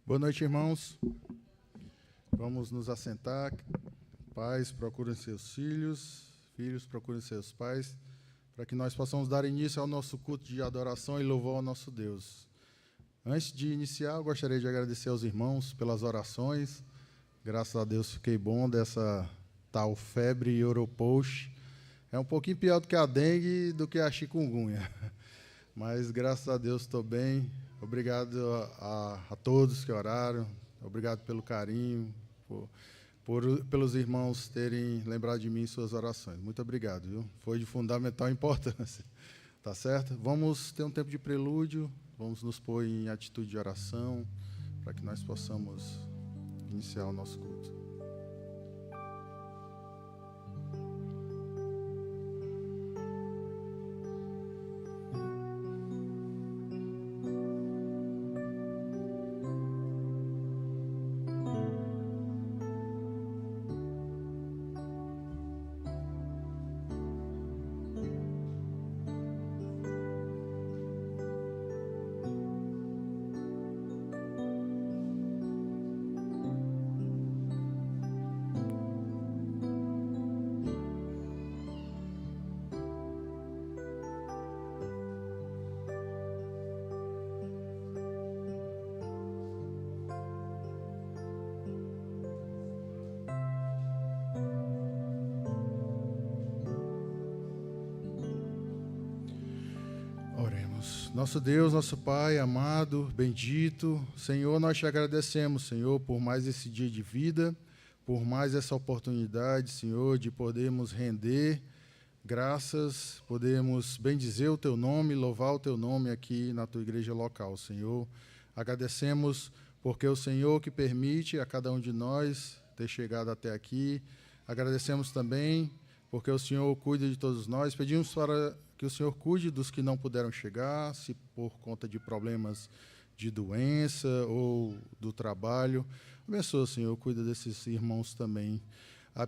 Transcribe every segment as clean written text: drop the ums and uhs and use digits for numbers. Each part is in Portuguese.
Boa noite, irmãos. Vamos nos assentar. Pais, procurem seus filhos. Filhos, procurem seus pais, para que nós possamos dar início ao nosso culto de adoração e louvor ao nosso Deus. Antes de iniciar, eu gostaria de agradecer aos irmãos pelas orações. Graças a Deus fiquei bom dessa tal febre Europost. É um pouquinho pior do que a dengue e do que a chikungunya. Mas, graças a Deus, estou bem. Obrigado a todos que oraram. Obrigado pelo carinho, pelos irmãos terem lembrado de mim em suas orações. Muito obrigado, viu? Foi de fundamental importância. Tá certo? Vamos ter um tempo de prelúdio. Vamos nos pôr em atitude de oração para que nós possamos iniciar o nosso culto. Nosso Deus, nosso Pai, amado, bendito, Senhor, nós te agradecemos, Senhor, por mais esse dia de vida, por mais essa oportunidade, Senhor, de podermos render graças, podermos bendizer o Teu nome, louvar o Teu nome aqui na Tua igreja local, Senhor. Agradecemos porque o Senhor que permite a cada um de nós ter chegado até aqui. Agradecemos também porque o Senhor cuida de todos nós. Pedimos para que o Senhor cuide dos que não puderam chegar, se por conta de problemas de doença ou do trabalho. Abençoa, Senhor, cuida desses irmãos também.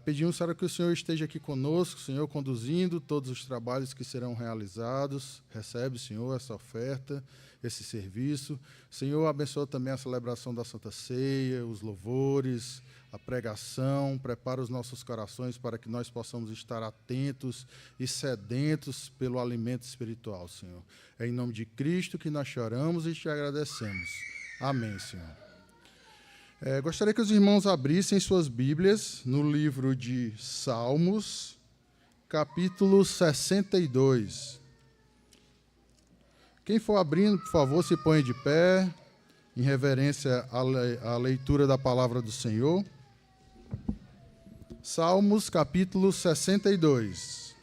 Pedimos para que o Senhor esteja aqui conosco, Senhor, conduzindo todos os trabalhos que serão realizados. Recebe, Senhor, essa oferta, esse serviço. Senhor, abençoa também a celebração da Santa Ceia, os louvores, a pregação. Prepara os nossos corações para que nós possamos estar atentos e sedentos pelo alimento espiritual, Senhor. É em nome de Cristo que nós choramos e te agradecemos. Amém, Senhor. Gostaria que os irmãos abrissem suas Bíblias no livro de Salmos, capítulo 62. Quem for abrindo, por favor, se ponha de pé, em reverência à leitura da palavra do Senhor. Salmos, capítulo 62.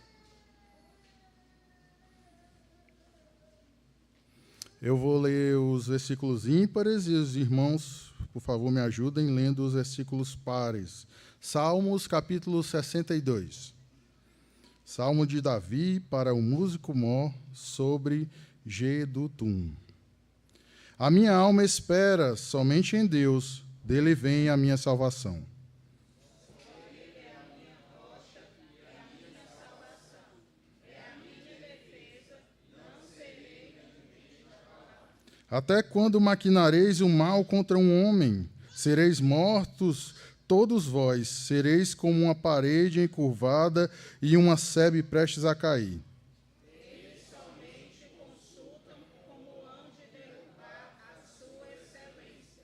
Eu vou ler os versículos ímpares e os irmãos, por favor, me ajudem lendo os versículos pares. Salmos, capítulo 62. Salmo de Davi para o músico mor sobre Jedutum. A minha alma espera somente em Deus, dele vem a minha salvação. Até quando maquinareis o mal contra um homem? Sereis mortos todos vós, sereis como uma parede encurvada e uma sebe prestes a cair. Eles somente consultam como hão de derrubar a sua excelência.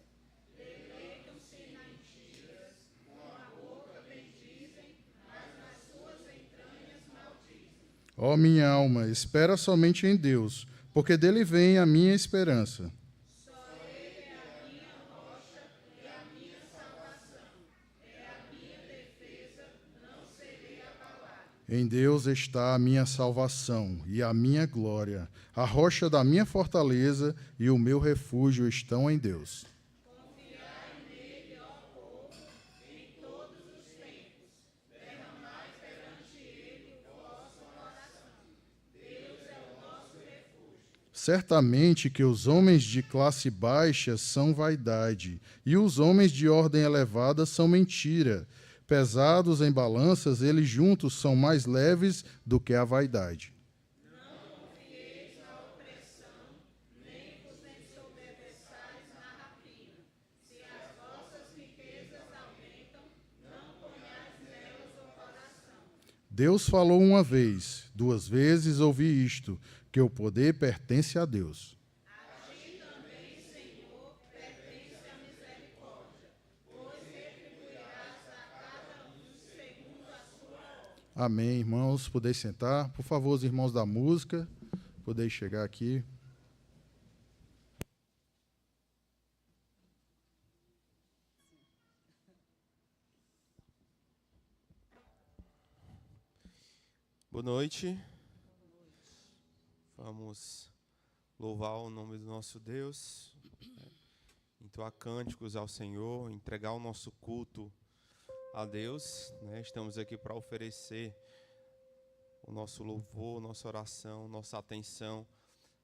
Deleitam-se na mentiras, com a boca bendizem, mas nas suas entranhas maldizem. Ó minha alma, espera somente em Deus, porque dele vem a minha esperança. Só Ele é a minha rocha e a minha salvação. É a minha defesa, não serei abalado. Em Deus está a minha salvação e a minha glória. A rocha da minha fortaleza e o meu refúgio estão em Deus. Confiai nele, ó povo, em todos os tempos. Derramai perante ele o vosso coração. Deus é o nosso refúgio. Certamente que os homens de classe baixa são vaidade, e os homens de ordem elevada são mentira. Pesados em balanças, eles juntos são mais leves do que a vaidade. Não confieis na opressão, nem vos ensoberbeçais Deus falou uma vez, 2 vezes ouvi isto, que o poder pertence a Deus. A ti também, Senhor, pertence a misericórdia, pois retribuirás a cada um segundo a sua obra. Amém, irmãos. Podeis sentar. Por favor, os irmãos da música, podeis chegar aqui. Boa noite. Vamos louvar o nome do nosso Deus, entoar cânticos ao Senhor, entregar o nosso culto a Deus. Estamos aqui para oferecer o nosso louvor, nossa oração, nossa atenção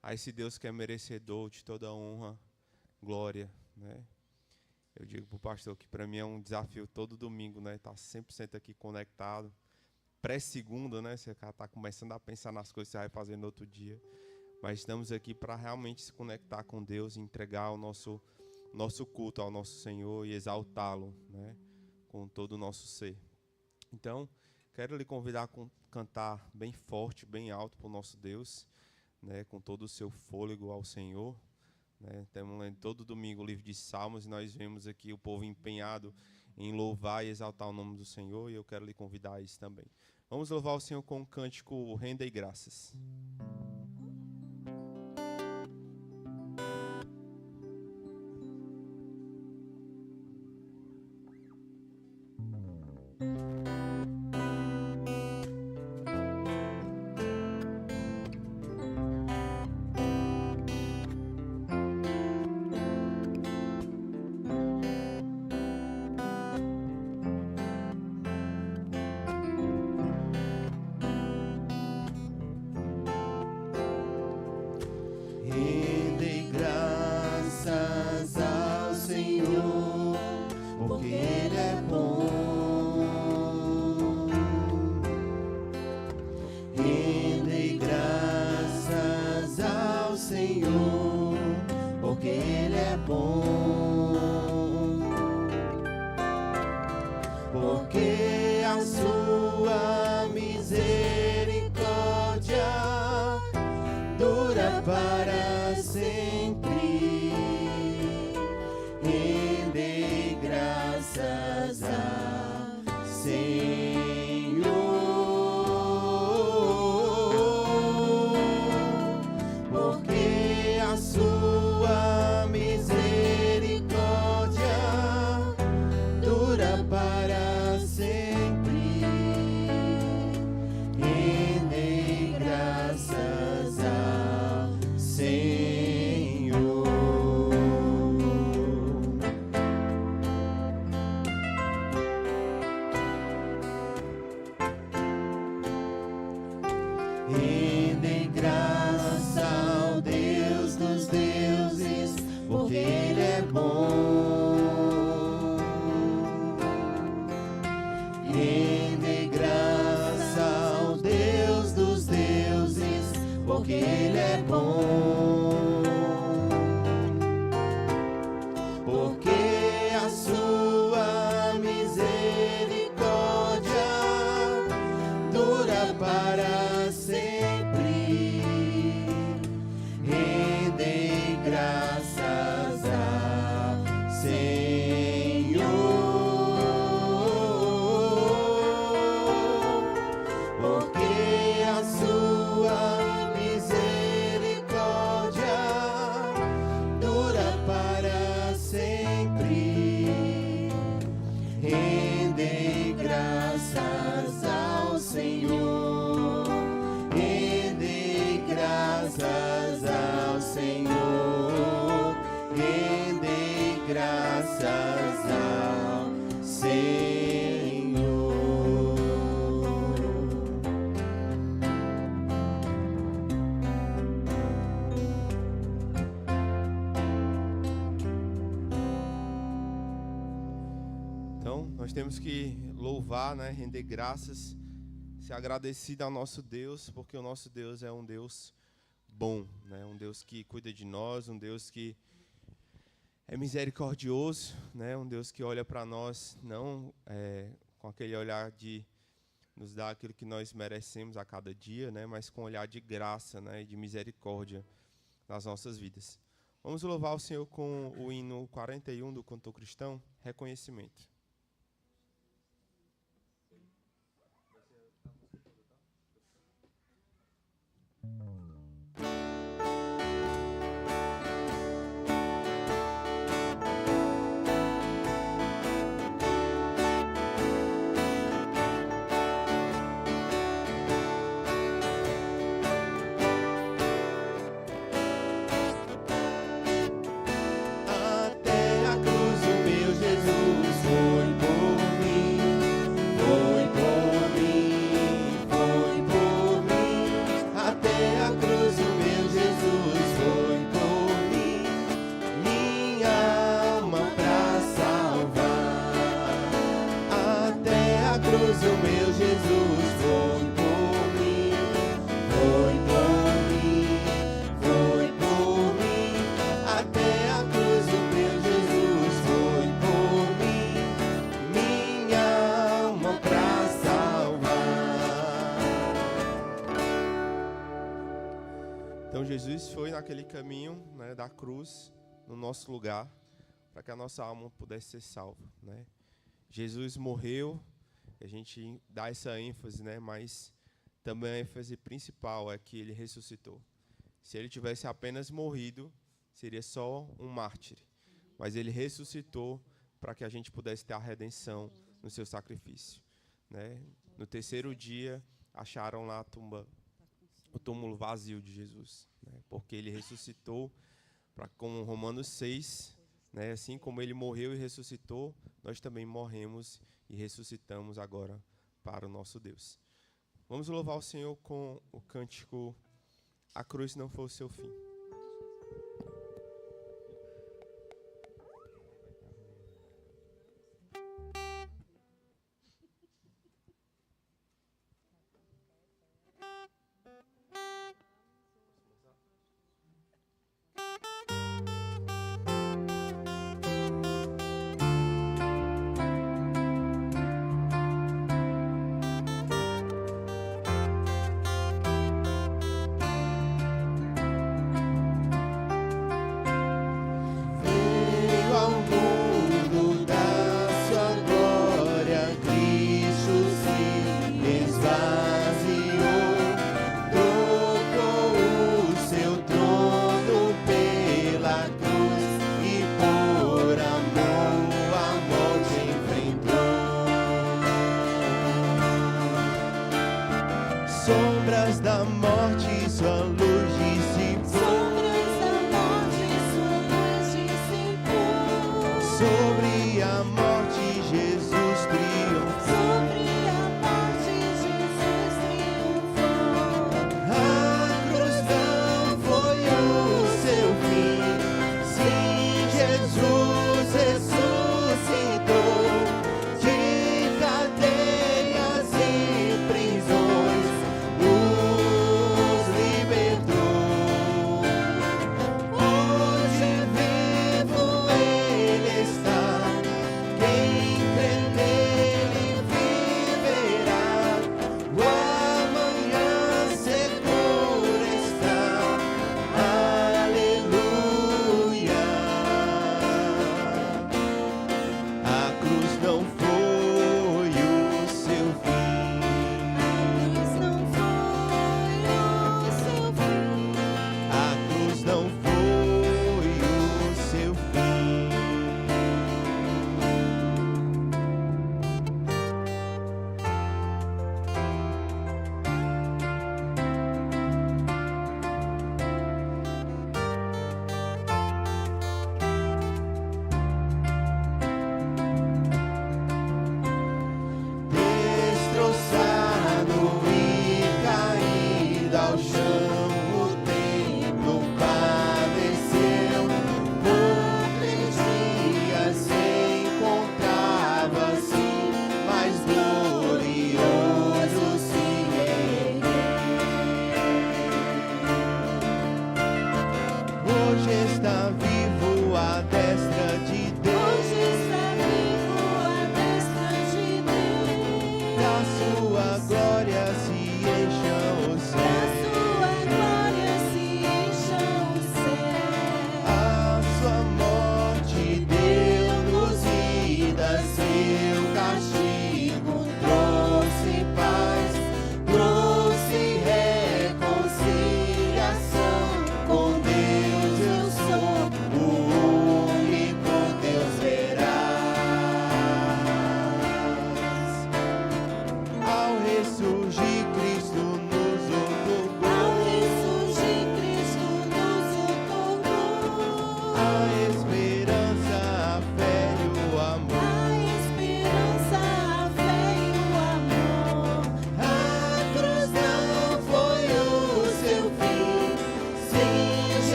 a esse Deus que é merecedor de toda honra, glória. Eu digo para o pastor que para mim é um desafio todo domingo, estar 100% aqui conectado. Pré-segunda, você está começando a pensar nas coisas que você vai fazer no outro dia. Mas estamos aqui para realmente se conectar com Deus, entregar o nosso culto ao nosso Senhor e exaltá-lo, com todo o nosso ser. Então, quero lhe convidar a cantar bem forte, bem alto para o nosso Deus, com todo o seu fôlego ao Senhor. Estamos lendo todo domingo o livro de Salmos e nós vemos aqui o povo empenhado em louvar e exaltar o nome do Senhor, e eu quero lhe convidar a isso também. Vamos louvar o Senhor com o cântico Rendei Graças. Nós temos que louvar, render graças, ser agradecido ao nosso Deus, porque o nosso Deus é um Deus bom, um Deus que cuida de nós, um Deus que é misericordioso, um Deus que olha para nós não com aquele olhar de nos dá aquilo que nós merecemos a cada dia, né? Mas com um olhar de graça, né? E de misericórdia nas nossas vidas. Vamos louvar o Senhor com o hino 41 do Cantor Cristão, Reconhecimento. Então Jesus foi naquele caminho, né, da cruz, no nosso lugar, para que a nossa alma pudesse ser salva, né? Jesus morreu, a gente dá essa ênfase, né, mas também a ênfase principal é que ele ressuscitou. Se ele tivesse apenas morrido, seria só um mártir, mas ele ressuscitou para que a gente pudesse ter a redenção no seu sacrifício, né? No terceiro dia, acharam lá o túmulo vazio de Jesus, né? Porque ele ressuscitou, como Romanos 6, né? Assim como ele morreu e ressuscitou, nós também morremos e ressuscitamos agora para o nosso Deus. Vamos louvar o Senhor com o cântico A Cruz Não Foi o Seu Fim.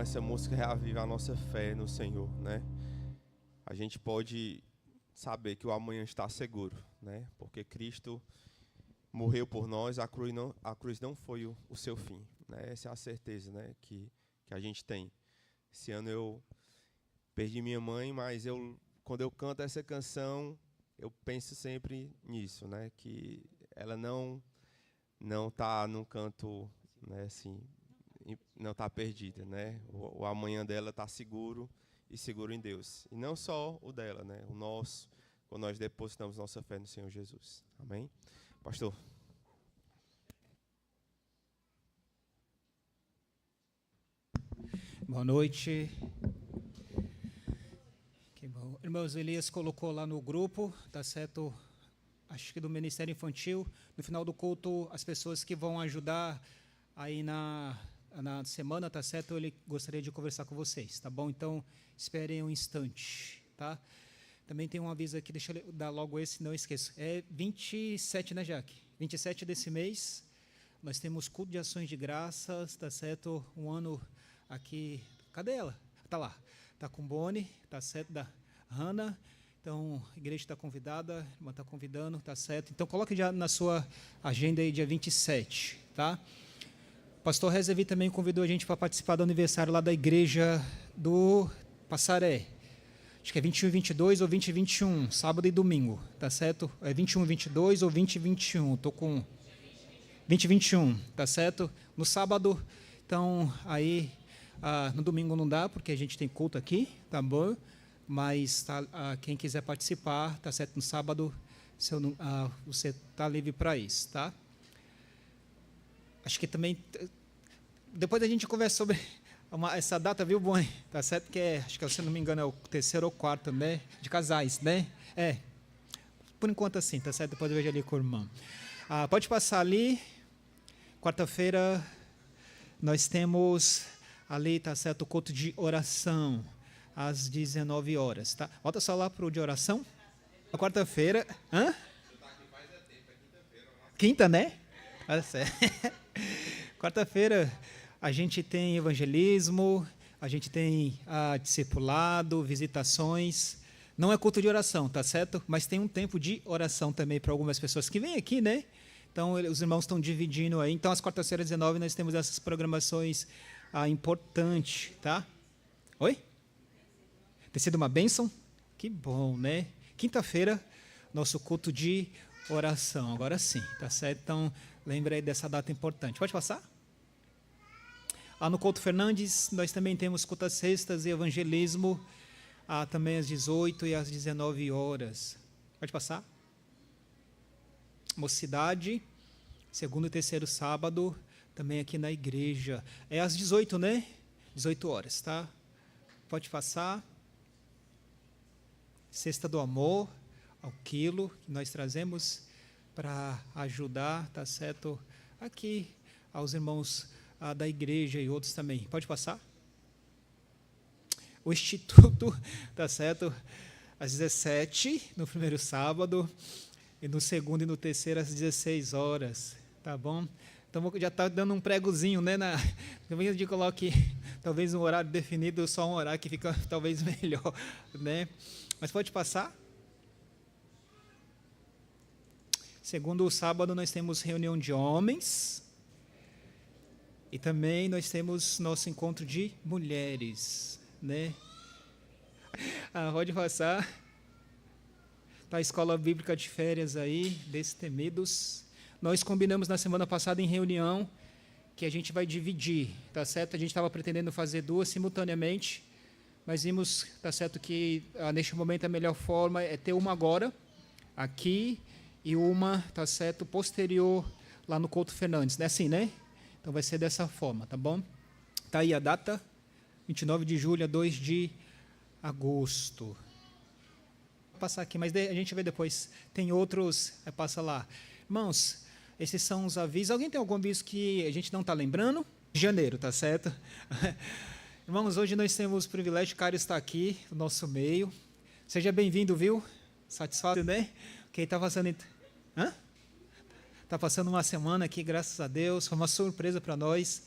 essa música reaviva a nossa fé no Senhor, né? A gente pode saber que o amanhã está seguro, né? Porque Cristo morreu por nós, a cruz não foi o seu fim, né? Essa é a certeza, né, que a gente tem. Esse ano eu perdi minha mãe, mas quando eu canto essa canção, eu penso sempre nisso, né? Que ela não está num canto, né, assim, não está perdida, né? O amanhã dela está seguro e seguro em Deus. E não só o dela, né? O nosso, quando nós depositamos nossa fé no Senhor Jesus. Amém? Pastor. Boa noite. Que bom. Irmãos, Elias colocou lá no grupo, tá certo? Acho que do Ministério Infantil. No final do culto, as pessoas que vão ajudar aí na semana, tá certo? Ele gostaria de conversar com vocês, tá bom? Então, esperem um instante, tá? Também tem um aviso aqui, deixa eu dar logo esse, não esqueço. É 27, né, Jaque? 27 desse mês, nós temos culto de ações de graças, tá certo? Um ano aqui, cadê ela? Tá lá, tá com Boni, tá certo, da Hannah. Então, a igreja está convidada, a irmã está convidando, tá certo? Então, coloque já na sua agenda aí, dia 27, tá? O pastor Rezevi também convidou a gente para participar do aniversário lá da igreja do Passaré. Acho que é 21 e 22 ou 20 e 21, sábado e domingo, tá certo? É 21 e 22 ou 20 e 21, estou com 20 e 21, tá certo? No sábado, então, aí, no domingo não dá, porque a gente tem culto aqui, tá bom? Mas quem quiser participar, tá certo? No sábado, você está livre para isso, tá? Acho que também, depois a gente conversa sobre essa data, viu, Boni? Tá certo que acho que, se não me engano, é o 3º ou 4º, né? De casais, né? É, por enquanto assim, tá certo? Depois eu vejo ali com o irmão. Pode passar ali, quarta-feira, nós temos ali, tá certo, o culto de oração, às 19 horas, tá? Volta só lá para o de oração. Na quarta-feira. Hã? Quinta, né? Quarta-feira a gente tem evangelismo, a gente tem discipulado, visitações. Não é culto de oração, tá certo? Mas tem um tempo de oração também para algumas pessoas que vêm aqui, né? Então, os irmãos estão dividindo aí. Então, às quartas-feiras, 19, nós temos essas programações importantes, tá? Oi? Tem sido uma bênção? Que bom, né? Quinta-feira, nosso culto de oração. Agora sim, tá certo? Então, lembre aí dessa data importante. Pode passar? No Couto Fernandes, nós também temos culto às sextas e evangelismo, também às 18 e às 19 horas. Pode passar? Mocidade, segundo e terceiro sábado, também aqui na igreja. É às 18, né? 18 horas, tá? Pode passar. Cesta do Amor, ao quilo, que nós trazemos para ajudar, tá certo? Aqui, aos irmãos da igreja e outros também. Pode passar? O Instituto, tá certo? Às 17, no primeiro sábado, e no segundo e no terceiro, às 16 horas, tá bom? Então, já está dando um pregozinho, né? Talvez a gente coloque, talvez um horário definido, só um horário que fica talvez melhor, né? Mas pode passar. Segundo o sábado, nós temos reunião de homens. E também nós temos nosso encontro de mulheres, né? Pode passar. Está a escola bíblica de férias aí, Destemidos. Nós combinamos na semana passada em reunião que a gente vai dividir, tá certo? A gente estava pretendendo fazer 2 simultaneamente, mas vimos, tá certo, que neste momento a melhor forma é ter uma agora, aqui, e uma, tá certo, posterior, lá no Couto Fernandes. Não é assim, né? Então vai ser dessa forma, tá bom? Tá aí a data, 29 de julho a 2 de agosto. Vou passar aqui, mas a gente vê depois. Tem outros, passa lá. Irmãos, esses são os avisos. Alguém tem algum aviso que a gente não está lembrando? Janeiro, tá certo? Irmãos, hoje nós temos o privilégio de Cário estar aqui no nosso meio. Seja bem-vindo, viu? Satisfato, né? Quem está passando... Hã? Está passando uma semana aqui, graças a Deus. Foi uma surpresa para nós.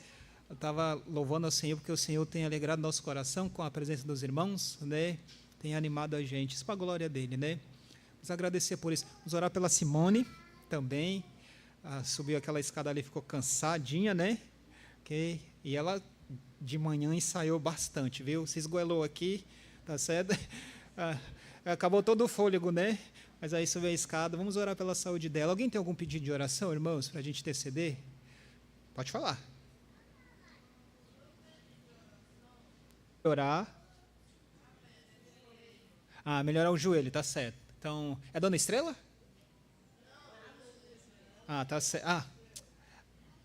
Eu estava louvando ao Senhor porque o Senhor tem alegrado nosso coração com a presença dos irmãos, né? Tem animado a gente, isso para a glória dele, né? Vamos agradecer por isso. Vamos orar pela Simone também. Subiu aquela escada ali, ficou cansadinha, né? Okay. E ela de manhã ensaiou bastante, viu? Se esgoelou aqui, tá certo? Acabou todo o fôlego, né? Mas aí subiu a escada. Vamos orar pela saúde dela. Alguém tem algum pedido de oração, irmãos, para a gente interceder? Pode falar. Orar. Melhorar o joelho, tá certo. Então, é Dona Estrela? Tá certo.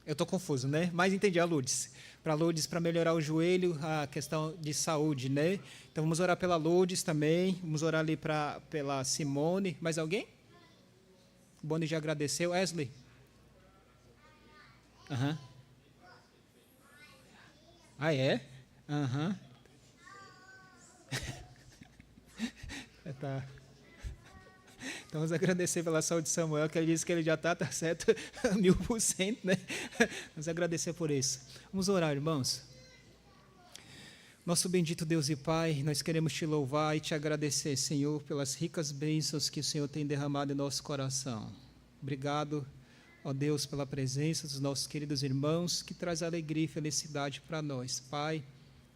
Eu estou confuso, né? Mas entendi, a Lourdes. Para Lourdes, para melhorar o joelho, a questão de saúde, né? Então, vamos orar pela Lourdes também. Vamos orar ali pela Simone. Mais alguém? O Boni já agradeceu. Wesley? É? Tá. Então, vamos agradecer pela saúde de Samuel, que ele disse que ele já está certo, 1000%, né? Vamos agradecer por isso. Vamos orar, irmãos. Nosso bendito Deus e Pai, nós queremos te louvar e te agradecer, Senhor, pelas ricas bênçãos que o Senhor tem derramado em nosso coração. Obrigado, ó Deus, pela presença dos nossos queridos irmãos, que traz alegria e felicidade para nós. Pai,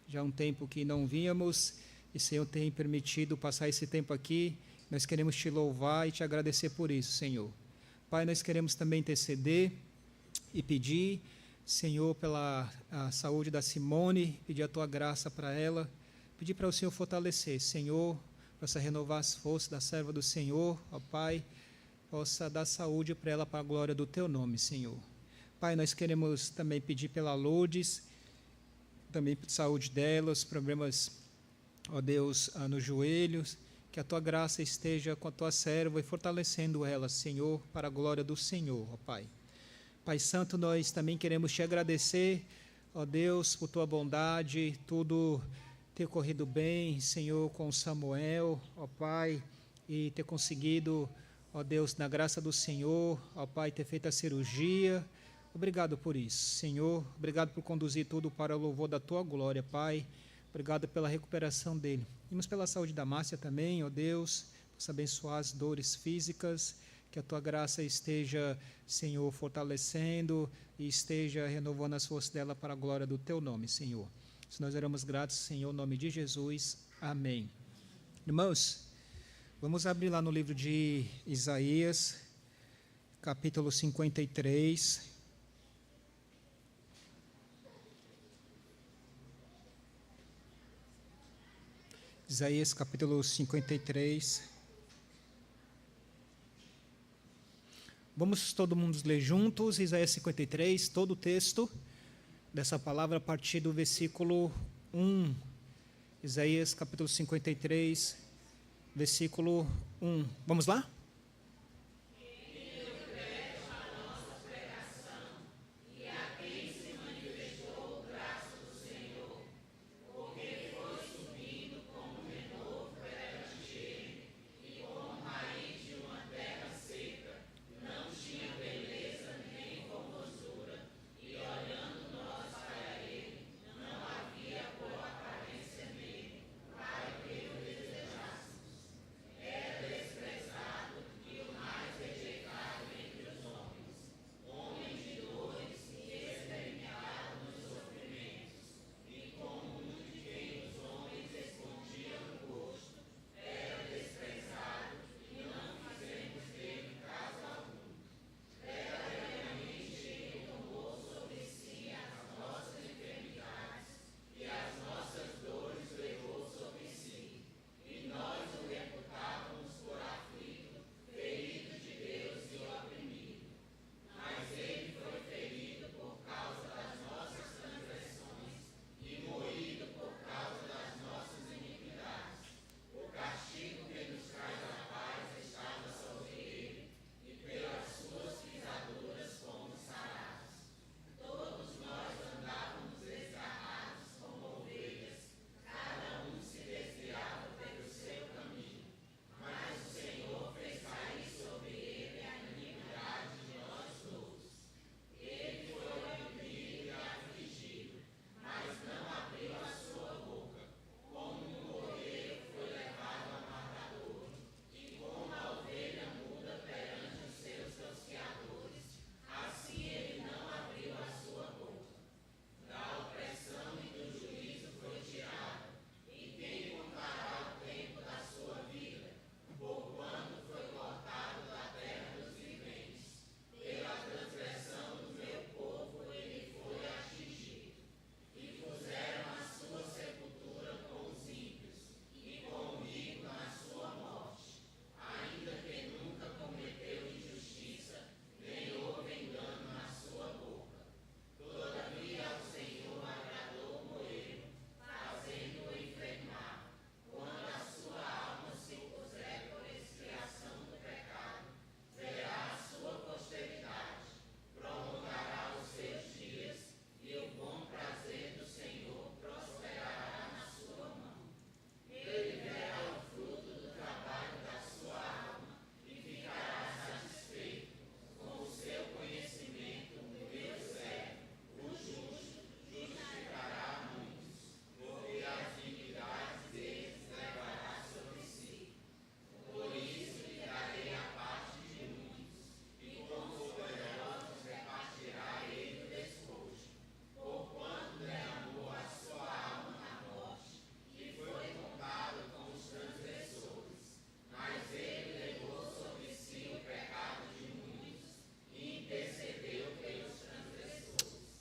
já há um tempo que não víamos, e o Senhor tem permitido passar esse tempo aqui. Nós queremos te louvar e te agradecer por isso, Senhor. Pai, nós queremos também interceder e pedir, Senhor, pela saúde da Simone, pedir a tua graça para ela, pedir para o Senhor fortalecer, Senhor, possa renovar as forças da serva do Senhor, ó Pai, possa dar saúde para ela, para a glória do teu nome, Senhor. Pai, nós queremos também pedir pela Lourdes, também por saúde dela, os problemas, ó Deus, nos joelhos, que a tua graça esteja com a tua serva e fortalecendo ela, Senhor, para a glória do Senhor, ó Pai. Pai Santo, nós também queremos te agradecer, ó Deus, por tua bondade, tudo ter corrido bem, Senhor, com Samuel, ó Pai, e ter conseguido, ó Deus, na graça do Senhor, ó Pai, ter feito a cirurgia. Obrigado por isso, Senhor. Obrigado por conduzir tudo para o louvor da tua glória, Pai. Obrigado pela recuperação dele. Pedimos pela saúde da Márcia também, ó Deus, possa abençoar as dores físicas, que a tua graça esteja, Senhor, fortalecendo e esteja renovando as forças dela para a glória do teu nome, Senhor. Se nós oramos gratos, Senhor, em nome de Jesus. Amém. Irmãos, vamos abrir lá no livro de Isaías, capítulo 53. Isaías capítulo 53. Vamos todo mundo ler juntos, Isaías 53, todo o texto dessa palavra a partir do versículo 1. Isaías capítulo 53, versículo 1. Vamos lá?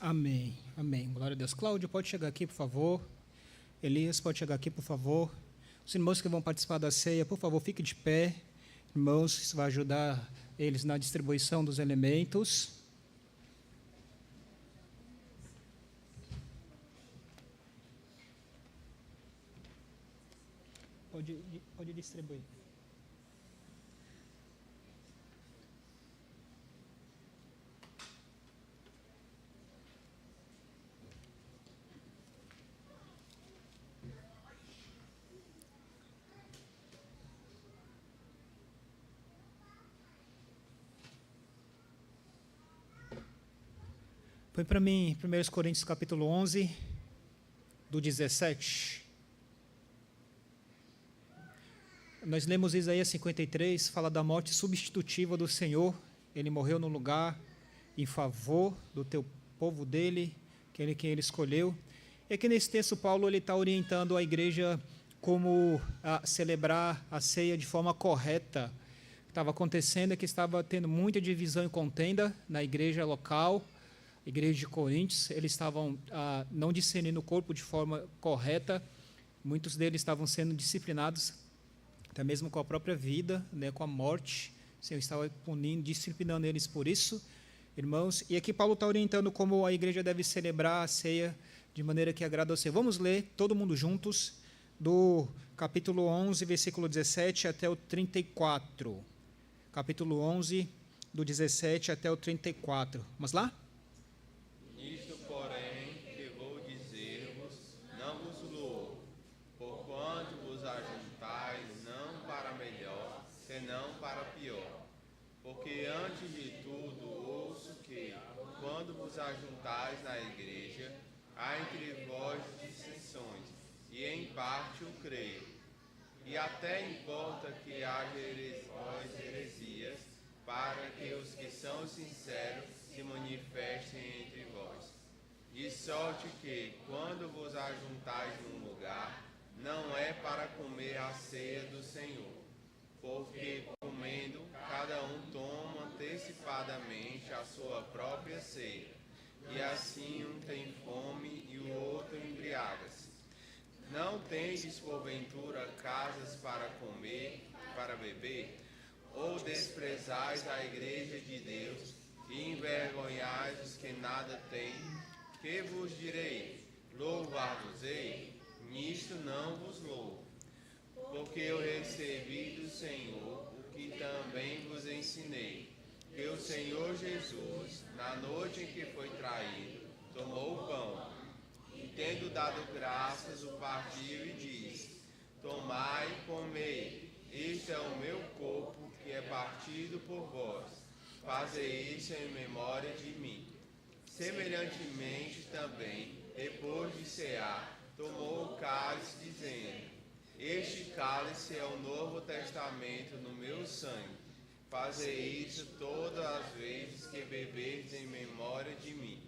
Amém, amém. Glória a Deus. Cláudio, pode chegar aqui, por favor. Elias, pode chegar aqui, por favor. Os irmãos que vão participar da ceia, por favor, fique de pé. Irmãos, isso vai ajudar eles na distribuição dos elementos. Pode distribuir. Põe para mim 1 Coríntios capítulo 11, do 17. Nós lemos Isaías 53, fala da morte substitutiva do Senhor. Ele morreu no lugar em favor do teu povo dele, aquele que ele escolheu. E aqui nesse texto, Paulo está orientando a igreja como a celebrar a ceia de forma correta. O que estava acontecendo é que estava tendo muita divisão e contenda na igreja local, igreja de Coríntios. Eles estavam não discernindo o corpo de forma correta, muitos deles estavam sendo disciplinados, até mesmo com a própria vida, né, com a morte. O Senhor estava punindo, disciplinando eles por isso, irmãos. E aqui Paulo está orientando como a igreja deve celebrar a ceia de maneira que agrada ao Senhor. Vamos ler, todo mundo juntos, do capítulo 11, versículo 17 até o 34. Capítulo 11, do 17 até o 34. Vamos lá? Nisto, porém, que vou dizer-vos, não vos louvo, porquanto vos ajuntais não para melhor, senão para pior. Porque antes de tudo ouço que, quando vos ajuntais na igreja, há entre vós dissensões, e em parte o creio. E até importa que haja heresias, para que os que são sinceros se manifestem entre vós. De sorte que, quando vos ajuntais num lugar, não é para comer a ceia do Senhor, porque comendo, cada um toma antecipadamente a sua própria ceia, e assim um tem fome e o outro embriaga-se. Não tendes, porventura, casas para comer, para beber? Ou desprezais a igreja de Deus e envergonhais os que nada têm? Que vos direi? Louvar-vos-ei? Nisto não vos louvo. Porque eu recebi do Senhor o que também vos ensinei, que o Senhor Jesus, na noite em que foi traído, tomou o pão, e tendo dado graças, o partiu e disse: Tomai e comei, este é o meu corpo, que é partido por vós. Fazei isso em memória de mim. Semelhantemente também, depois de cear, tomou o cálice, dizendo: Este cálice é o novo testamento no meu sangue. Fazei isso todas as vezes que beberdes em memória de mim.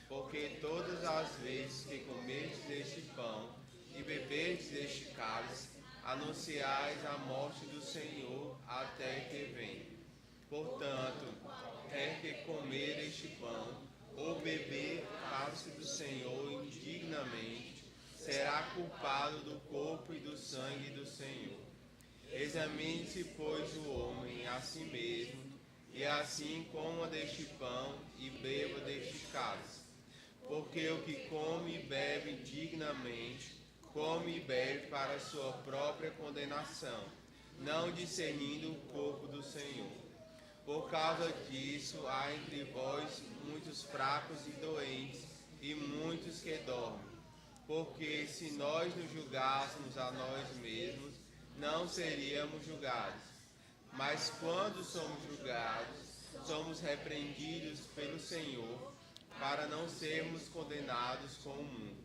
Porque todas as vezes que comerdes deste pão e beberdes deste cálice, anunciais a morte do Senhor até que venha. Portanto, quer que comer este pão ou beber o cálice do Senhor indignamente, será culpado do corpo e do sangue do Senhor. Examine-se, pois, o homem a si mesmo, e assim coma deste pão e beba deste cálice. Porque o que come e bebe indignamente, come e bebe para a sua própria condenação, não discernindo o corpo do Senhor. Por causa disso, há entre vós muitos fracos e doentes, e muitos que dormem. Porque se nós nos julgássemos a nós mesmos, não seríamos julgados. Mas quando somos julgados, somos repreendidos pelo Senhor, para não sermos condenados com o mundo.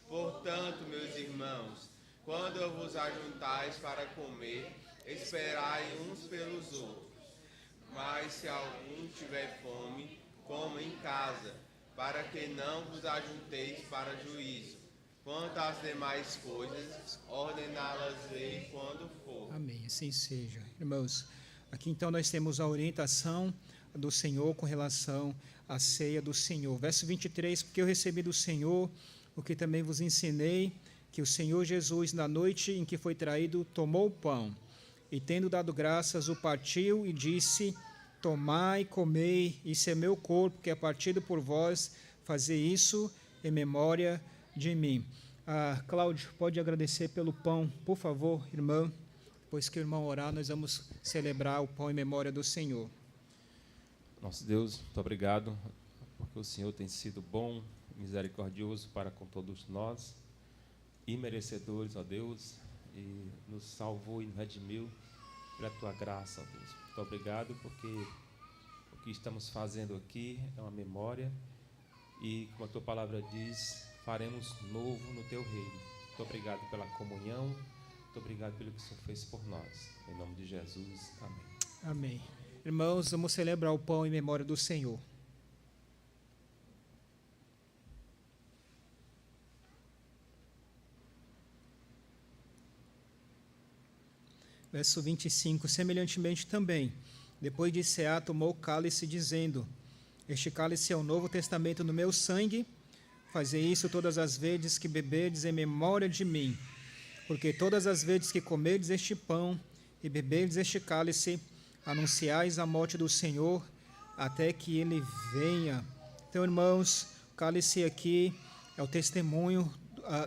Portanto, meus irmãos, quando vos ajuntais para comer, esperai uns pelos outros. Mas se algum tiver fome, coma em casa, para que não vos ajunteis para juízo. Quanto às demais coisas, ordená-las-ei quando for. Amém, assim seja. Irmãos, aqui então nós temos a orientação do Senhor com relação à ceia do Senhor. Verso 23, porque eu recebi do Senhor o que também vos ensinei, que o Senhor Jesus, na noite em que foi traído, tomou o pão, e tendo dado graças, o partiu e disse: tomai, comei, isso é meu corpo, que é partido por vós, fazei isso em memória de mim. Cláudio, pode agradecer pelo pão, por favor, irmã. Depois que o irmão orar, nós vamos celebrar o pão em memória do Senhor. Nosso Deus, muito obrigado, porque o Senhor tem sido bom, misericordioso para com todos nós, imerecedores, ó Deus, e nos salvou e nos redimiu pela Tua graça, ó Deus. Muito obrigado, porque o que estamos fazendo aqui é uma memória, e como a Tua palavra diz, faremos novo no Teu reino. Muito obrigado pela comunhão, muito obrigado pelo que o Senhor fez por nós. Em nome de Jesus, amém. Amém. Irmãos, vamos celebrar o pão em memória do Senhor. Verso 25, semelhantemente também, depois de cear, tomou o cálice, dizendo: este cálice é o novo testamento no meu sangue, fazei isso todas as vezes que beberdes em memória de mim, porque todas as vezes que comerdes este pão e beberdes este cálice, anunciais a morte do Senhor, até que Ele venha. Então, irmãos, o cálice aqui é o testemunho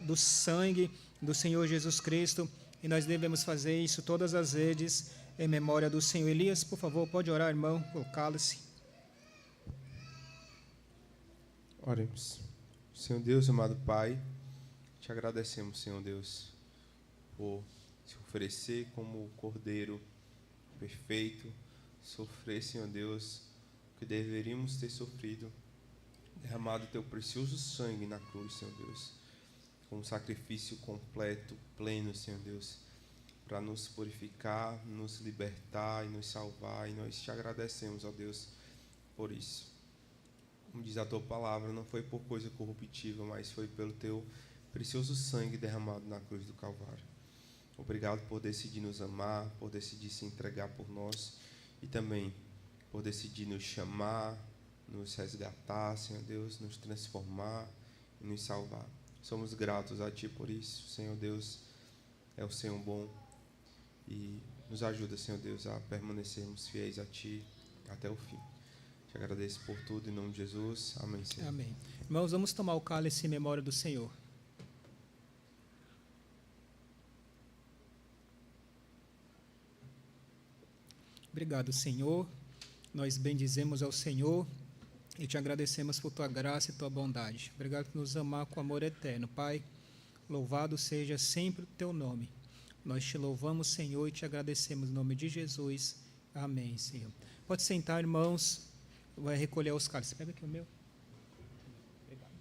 do sangue do Senhor Jesus Cristo, e nós devemos fazer isso todas as vezes em memória do Senhor. Elias, por favor, pode orar, irmão, pelo cálice. Oremos. Senhor Deus, amado Pai, te agradecemos, Senhor Deus, por se oferecer como o Cordeiro perfeito, sofrer, Senhor Deus, o que deveríamos ter sofrido, derramado teu precioso sangue na cruz, Senhor Deus, como sacrifício completo, pleno, Senhor Deus, para nos purificar, nos libertar e nos salvar, e nós te agradecemos, ó Deus, por isso. Como diz a tua palavra, não foi por coisa corruptível, mas foi pelo teu precioso sangue derramado na cruz do Calvário. Obrigado por decidir nos amar, por decidir se entregar por nós, e também por decidir nos chamar, nos resgatar, Senhor Deus, nos transformar e nos salvar. Somos gratos a Ti por isso. Senhor Deus, é o Senhor bom, e nos ajuda, Senhor Deus, a permanecermos fiéis a Ti até o fim. Te agradeço por tudo, em nome de Jesus. Amém, Senhor. Amém. Irmãos, vamos tomar o cálice em memória do Senhor. Obrigado, Senhor. Nós bendizemos ao Senhor e te agradecemos por tua graça e tua bondade. Obrigado por nos amar com amor eterno. Pai, louvado seja sempre o teu nome. Nós te louvamos, Senhor, e te agradecemos em nome de Jesus. Amém, Senhor. Pode sentar, irmãos. Vai recolher os cálices. Pega aqui o meu. Obrigado.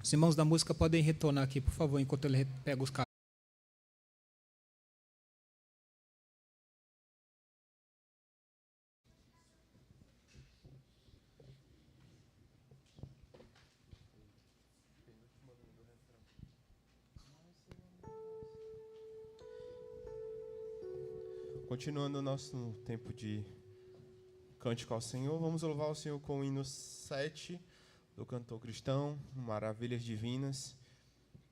Os irmãos da música podem retornar aqui, por favor, enquanto ele pega os cálices. Continuando o nosso tempo de cântico ao Senhor, vamos louvar o Senhor com o hino 7 do cantor cristão, Maravilhas Divinas,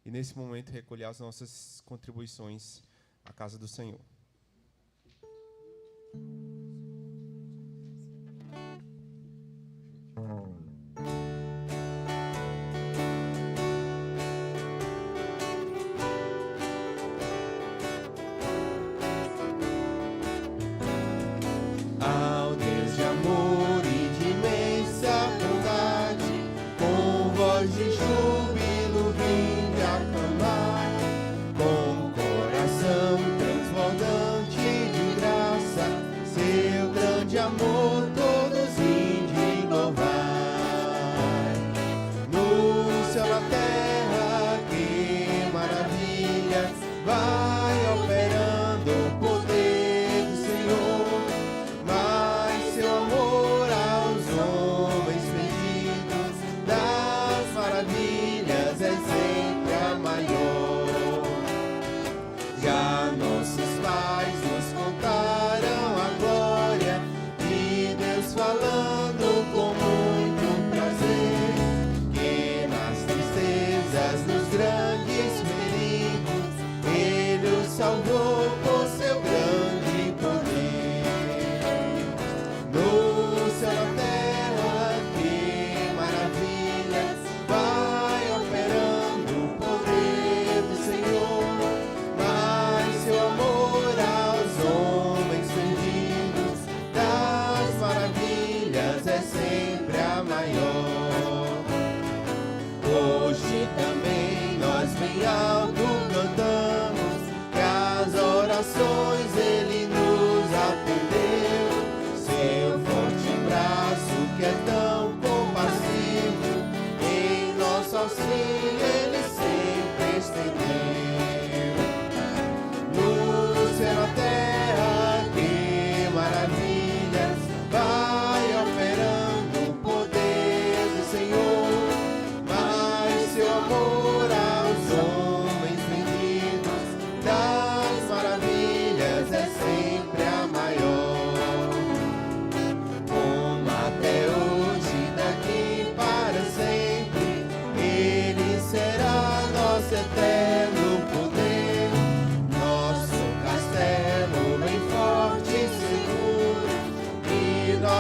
e nesse momento recolher as nossas contribuições à casa do Senhor.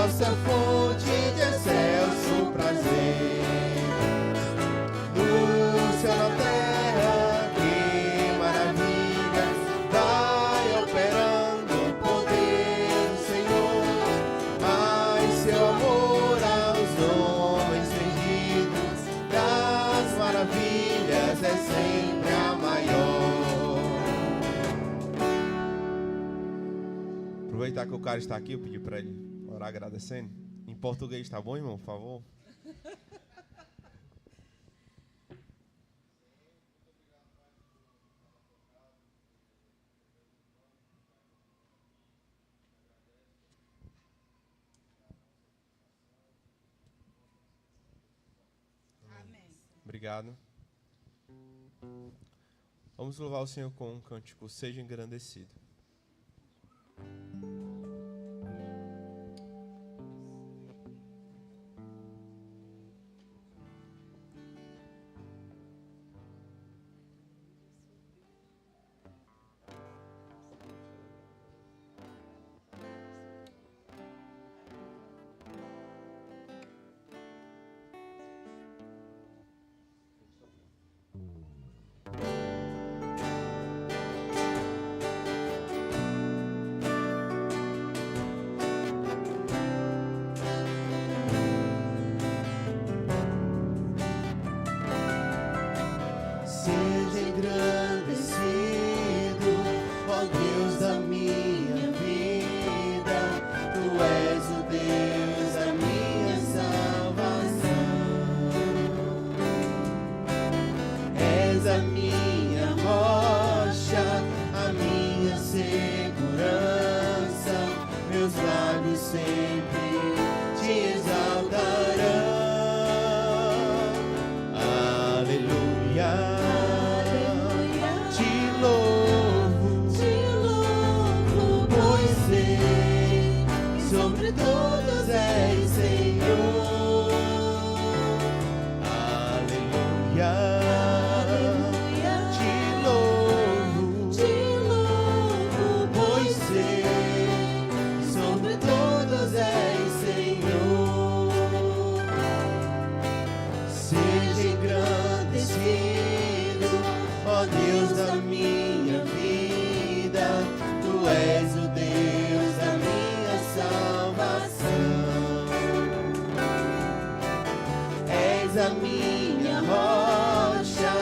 nossa fonte de excelso prazer. No céu, na terra, que maravilhas vai operando o poder do Senhor. Mas seu amor aos homens perdidos das maravilhas é sempre a maior. Aproveitar que o cara está aqui, eu pedi para ele orar agradecendo. Em português, tá bom, irmão? Por favor. Obrigado. Vamos louvar o Senhor com um cântico, Seja Engrandecido. Seja engrandecido, ó Deus da minha vida. Tu és o Deus da minha salvação. És a minha rocha, a minha segurança. Meus lábios sempre te exaltarão. Aleluia. Sobre todos és Senhor. Aleluia. Te louvo, pois sei, sobre todos és Senhor. Seja engrandecido, ó Deus da minha vida. Tu és o Deus da minha salvação. És a minha rocha,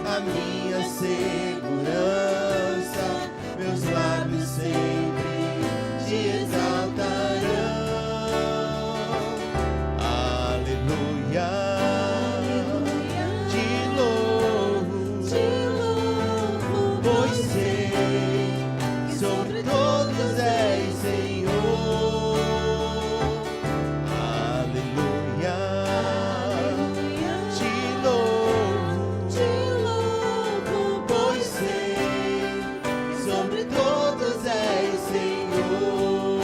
a minha segurança. Meus lábios sempre te exaltarão. Aleluia. Te louvo, pois sei, sobre todos és Senhor. Aleluia. Te louvo, pois sei, sobre todos és Senhor.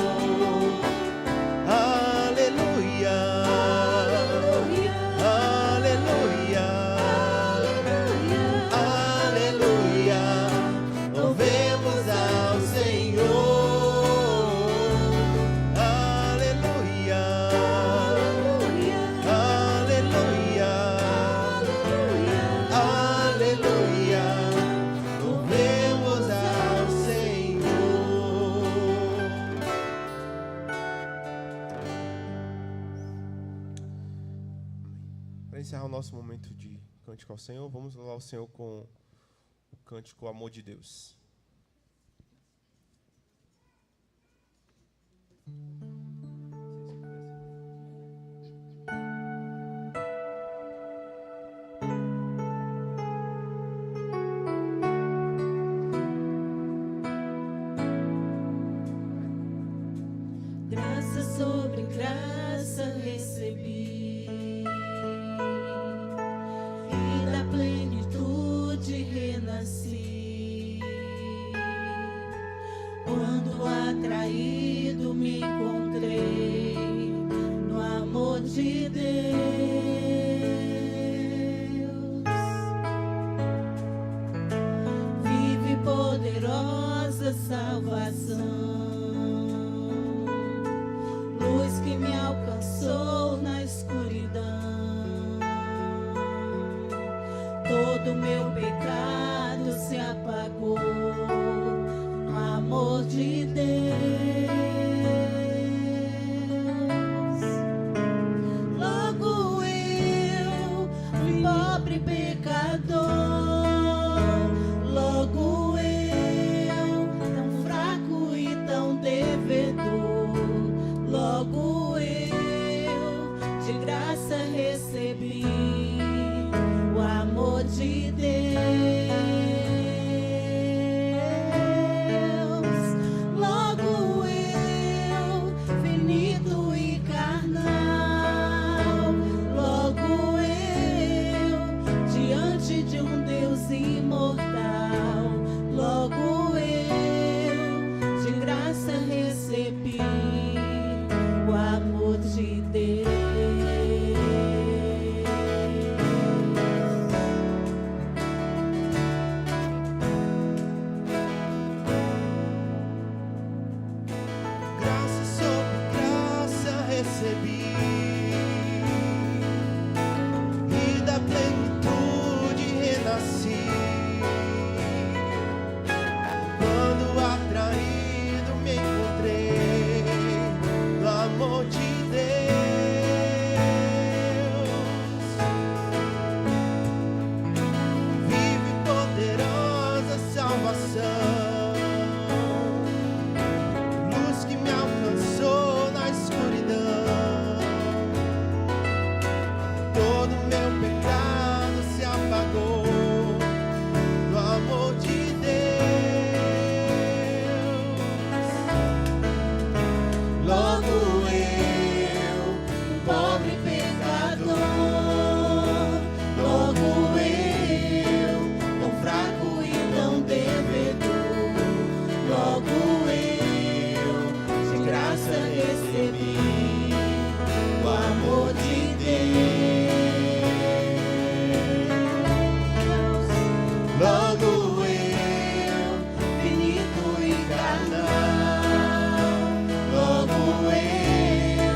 Aleluia. Aleluia. Aleluia. Louvemos ao Senhor. Aleluia. Aleluia. Aleluia. Louvemos ao Senhor. Para encerrar o nosso momento de cântico ao Senhor, vamos louvar o Senhor com o cântico Amor de Deus. Graça sobre graça recebi, e da plenitude renasci. Quando atraído me encontrei no amor de Deus. Vive poderosa salvação, luz que me alcançou na escuridão. Todo meu pecado se apagou no amor de Deus. Logo eu, um pobre pecador, logo eu, tão fraco e tão devedor, logo eu, de graça recebi o amor de Deus. Logo eu, finito e carnal, logo eu, diante de um Deus imortal, logo eu, de graça recebi o amor de Deus. Graça sobre graça recebi, e da plenitude renasci. Quando atraído me encontrei no amor de Deus. Vive poderosa salvação, luz que me alcançou na escuridão. Todo meu pecado se apagou no amor de Deus. Logo eu, um pobre pecador, logo eu, tão fraco e tão devedor, logo eu, de graça recebi o amor de Deus. Logo eu, finito e carnal, logo eu,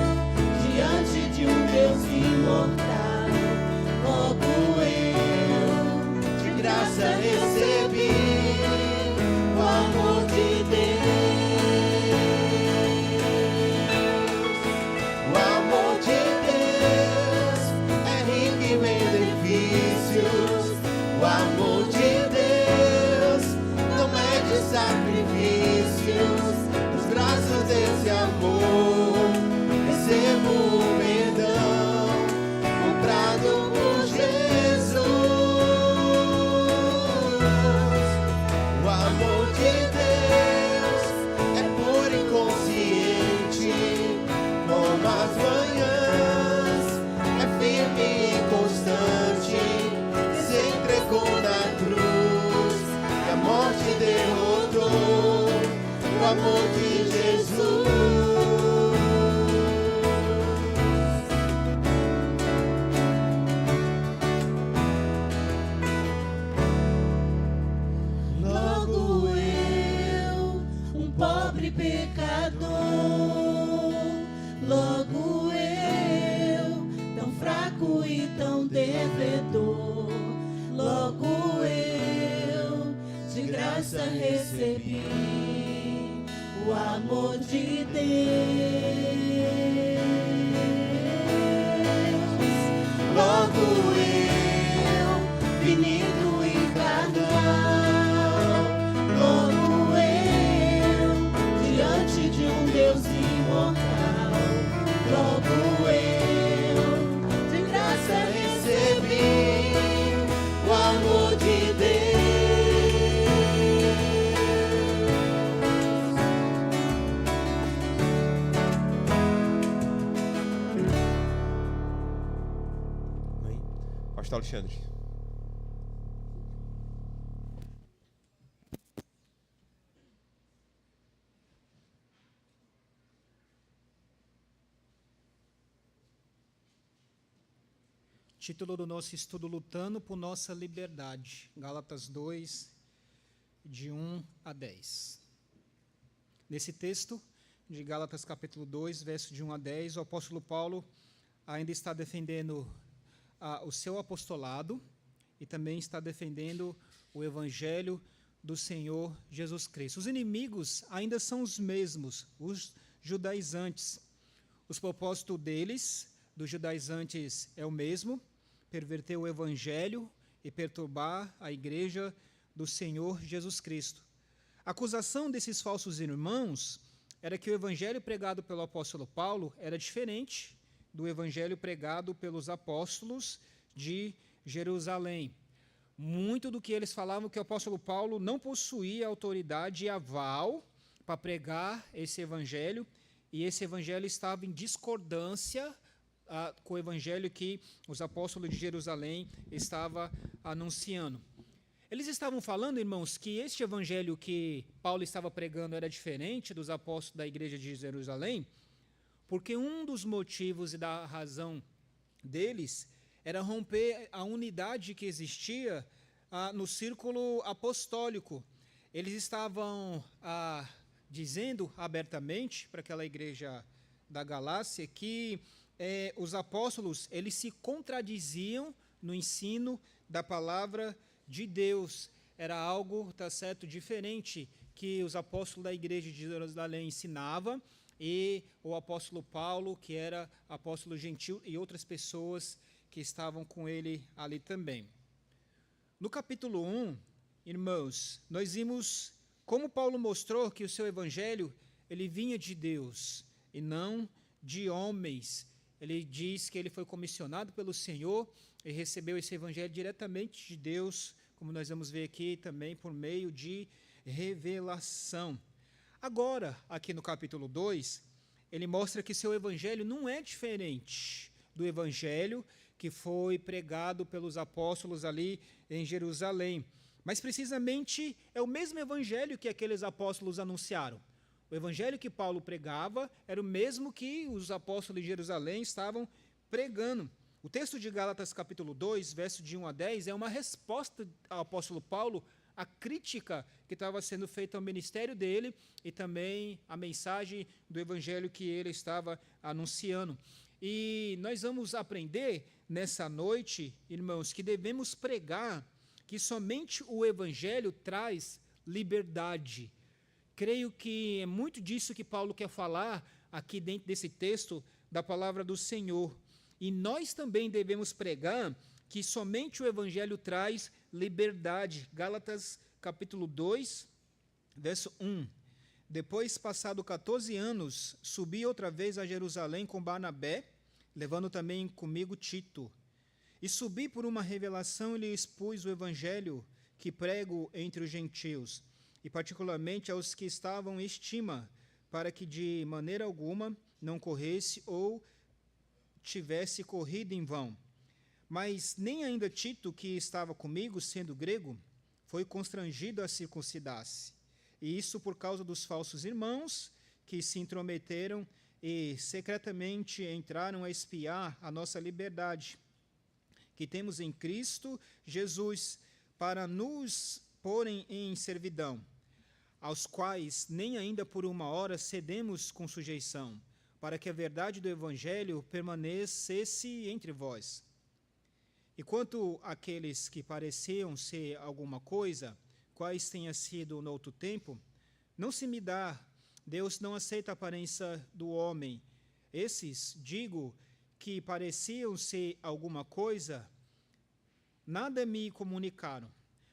diante de um Deus imortal, logo eu, de graça recebi o amor de Deus. O amor de Deus é rico em benefícios. O amor de Deus não mede sacrifícios. Nos braços desse amor recebo o perdão comprado por Jesus. O amor de Deus é puro e consciente como as manhãs, é firme e constante, se entregou na cruz e a morte derrotou o amor de Jesus. Logo eu, um pobre pecador, logo eu, tão fraco e tão devedor, logo eu, de graça recebi o amor de Deus. Logo eu, finito e carnal, logo eu, diante de um Deus imortal, logo eu, de graça recebi o amor de Deus. Amém? Pastor Alexandre. Título do nosso estudo: Lutando por Nossa Liberdade. Gálatas 2, de 1 a 10. Nesse texto, de Gálatas capítulo 2, verso de 1 a 10, o apóstolo Paulo ainda está defendendo o seu apostolado e também está defendendo o evangelho do Senhor Jesus Cristo. Os inimigos ainda são os mesmos, os judaizantes. Os propósitos deles, dos judaizantes, é o mesmo: perverter o evangelho e perturbar a igreja do Senhor Jesus Cristo. A acusação desses falsos irmãos era que o evangelho pregado pelo apóstolo Paulo era diferente do evangelho pregado pelos apóstolos de Jerusalém. Muito do que eles falavam que o apóstolo Paulo não possuía autoridade e aval para pregar esse evangelho, e esse evangelho estava em discordância com o evangelho que os apóstolos de Jerusalém estavam anunciando. Eles estavam falando, irmãos, que este evangelho que Paulo estava pregando era diferente dos apóstolos da igreja de Jerusalém, porque um dos motivos e da razão deles era romper a unidade que existia no círculo apostólico. Eles estavam dizendo abertamente para aquela igreja da Galácia que os apóstolos eles se contradiziam no ensino da palavra de Deus. Era algo, tá certo, diferente que os apóstolos da igreja de Jerusalém ensinavam, e o apóstolo Paulo, que era apóstolo gentil, e outras pessoas que estavam com ele ali também. No capítulo 1, irmãos, nós vimos como Paulo mostrou que o seu evangelho ele vinha de Deus e não de homens. Ele diz que ele foi comissionado pelo Senhor e recebeu esse evangelho diretamente de Deus, como nós vamos ver aqui também por meio de revelação. Agora, aqui no capítulo 2, ele mostra que seu evangelho não é diferente do evangelho que foi pregado pelos apóstolos ali em Jerusalém, mas precisamente é o mesmo evangelho que aqueles apóstolos anunciaram. O evangelho que Paulo pregava era o mesmo que os apóstolos de Jerusalém estavam pregando. O texto de Gálatas capítulo 2, verso de 1 a 10, é uma resposta ao apóstolo Paulo à crítica que estava sendo feita ao ministério dele e também a mensagem do evangelho que ele estava anunciando. E nós vamos aprender nessa noite, irmãos, que devemos pregar que somente o evangelho traz liberdade. Creio que é muito disso que Paulo quer falar aqui dentro desse texto da palavra do Senhor. E nós também devemos pregar que somente o evangelho traz liberdade. Gálatas capítulo 2, verso 1. Depois, passado 14 anos, subi outra vez a Jerusalém com Barnabé, levando também comigo Tito. E subi por uma revelação e lhe expus o evangelho que prego entre os gentios, e particularmente aos que estavam em estima, para que de maneira alguma não corresse ou tivesse corrido em vão. Mas nem ainda Tito, que estava comigo, sendo grego, foi constrangido a circuncidar-se. E isso por causa dos falsos irmãos que se intrometeram e secretamente entraram a espiar a nossa liberdade, que temos em Cristo Jesus, para nos porem em servidão, aos quais nem ainda por uma hora cedemos com sujeição, para que a verdade do Evangelho permanecesse entre vós. E quanto àqueles que pareciam ser alguma coisa, quais tenha sido no outro tempo, não se me dá, Deus não aceita a aparência do homem. Esses, digo, que pareciam ser alguma coisa, nada me comunicaram.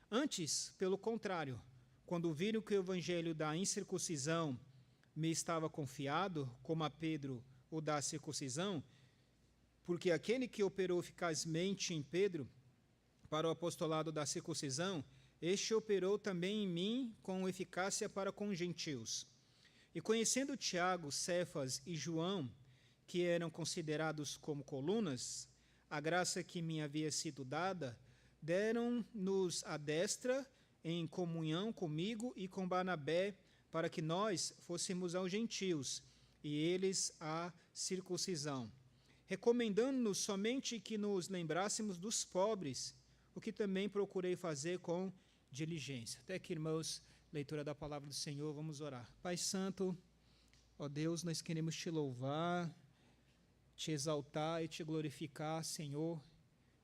Antes, pelo contrário, quando viram que o evangelho da incircuncisão me estava confiado, como a Pedro o da circuncisão, porque aquele que operou eficazmente em Pedro para o apostolado da circuncisão, este operou também em mim com eficácia para com os gentios. E conhecendo Tiago, Cefas e João, que eram considerados como colunas, a graça que me havia sido dada, deram-nos a destra em comunhão comigo e com Barnabé, para que nós fôssemos aos gentios, e eles à circuncisão, recomendando-nos somente que nos lembrássemos dos pobres, o que também procurei fazer com diligência. Até aqui, irmãos, leitura da palavra do Senhor, vamos orar. Pai Santo, Ó Deus, nós queremos te louvar, te exaltar e te glorificar, Senhor.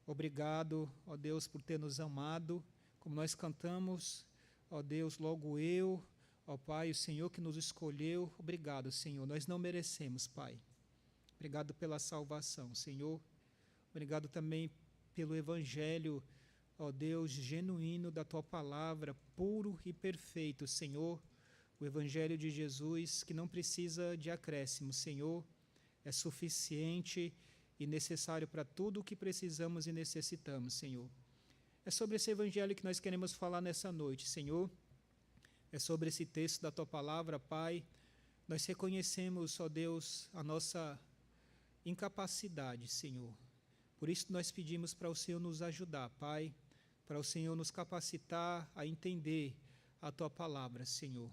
Obrigado, ó Deus, por ter nos amado, como nós cantamos, ó Deus, logo eu, ó Pai, o Senhor que nos escolheu. Obrigado, Senhor, nós não merecemos, Pai. Obrigado pela salvação, Senhor. Obrigado também pelo Evangelho, ó Deus, genuíno da Tua palavra, puro e perfeito, Senhor. O Evangelho de Jesus, que não precisa de acréscimo, Senhor, é suficiente e necessário para tudo o que precisamos e necessitamos, Senhor. É sobre esse Evangelho que nós queremos falar nessa noite, Senhor. É sobre esse texto da Tua palavra, Pai. Nós reconhecemos, ó Deus, a nossa incapacidade, Senhor. Por isso nós pedimos para o Senhor nos ajudar, Pai, para o Senhor nos capacitar a entender a Tua palavra, Senhor.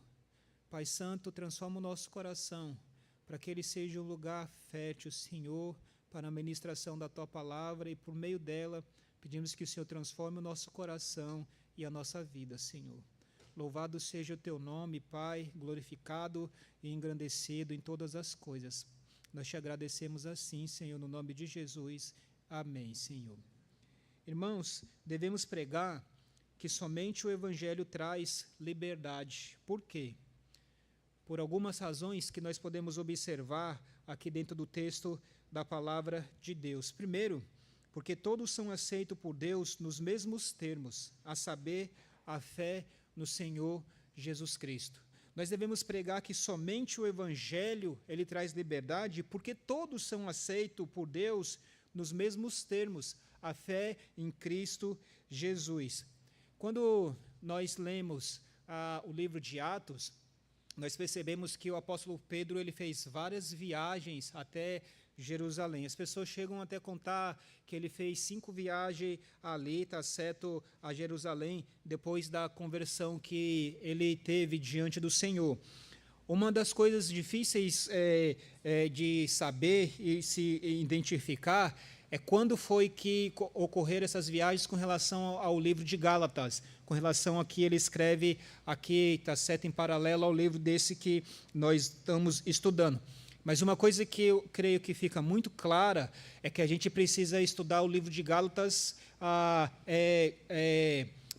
Pai Santo, transforma o nosso coração, para que ele seja um lugar fértil, Senhor, para a ministração da Tua palavra, e por meio dela, pedimos que o Senhor transforme o nosso coração e a nossa vida, Senhor. Louvado seja o Teu nome, Pai, glorificado e engrandecido em todas as coisas. Nós te agradecemos assim, Senhor, no nome de Jesus. Amém, Senhor. Irmãos, devemos pregar que somente o Evangelho traz liberdade. Por quê? Por algumas razões que nós podemos observar aqui dentro do texto da palavra de Deus. Primeiro, porque todos são aceitos por Deus nos mesmos termos, a saber, a fé no Senhor Jesus Cristo. Nós devemos pregar que somente o Evangelho ele traz liberdade, porque todos são aceitos por Deus nos mesmos termos, a fé em Cristo Jesus. Quando nós lemos o livro de Atos, nós percebemos que o apóstolo Pedro ele fez várias viagens até Jerusalém. As pessoas chegam até contar que ele fez 5 viagens ali, tá certo, a Jerusalém, depois da conversão que ele teve diante do Senhor. Uma das coisas difíceis de saber e se identificar é quando foi que ocorreram essas viagens com relação ao livro de Gálatas, com relação a que ele escreve aqui, está certo, em paralelo ao livro desse que nós estamos estudando. Mas uma coisa que eu creio que fica muito clara é que a gente precisa estudar o livro de Gálatas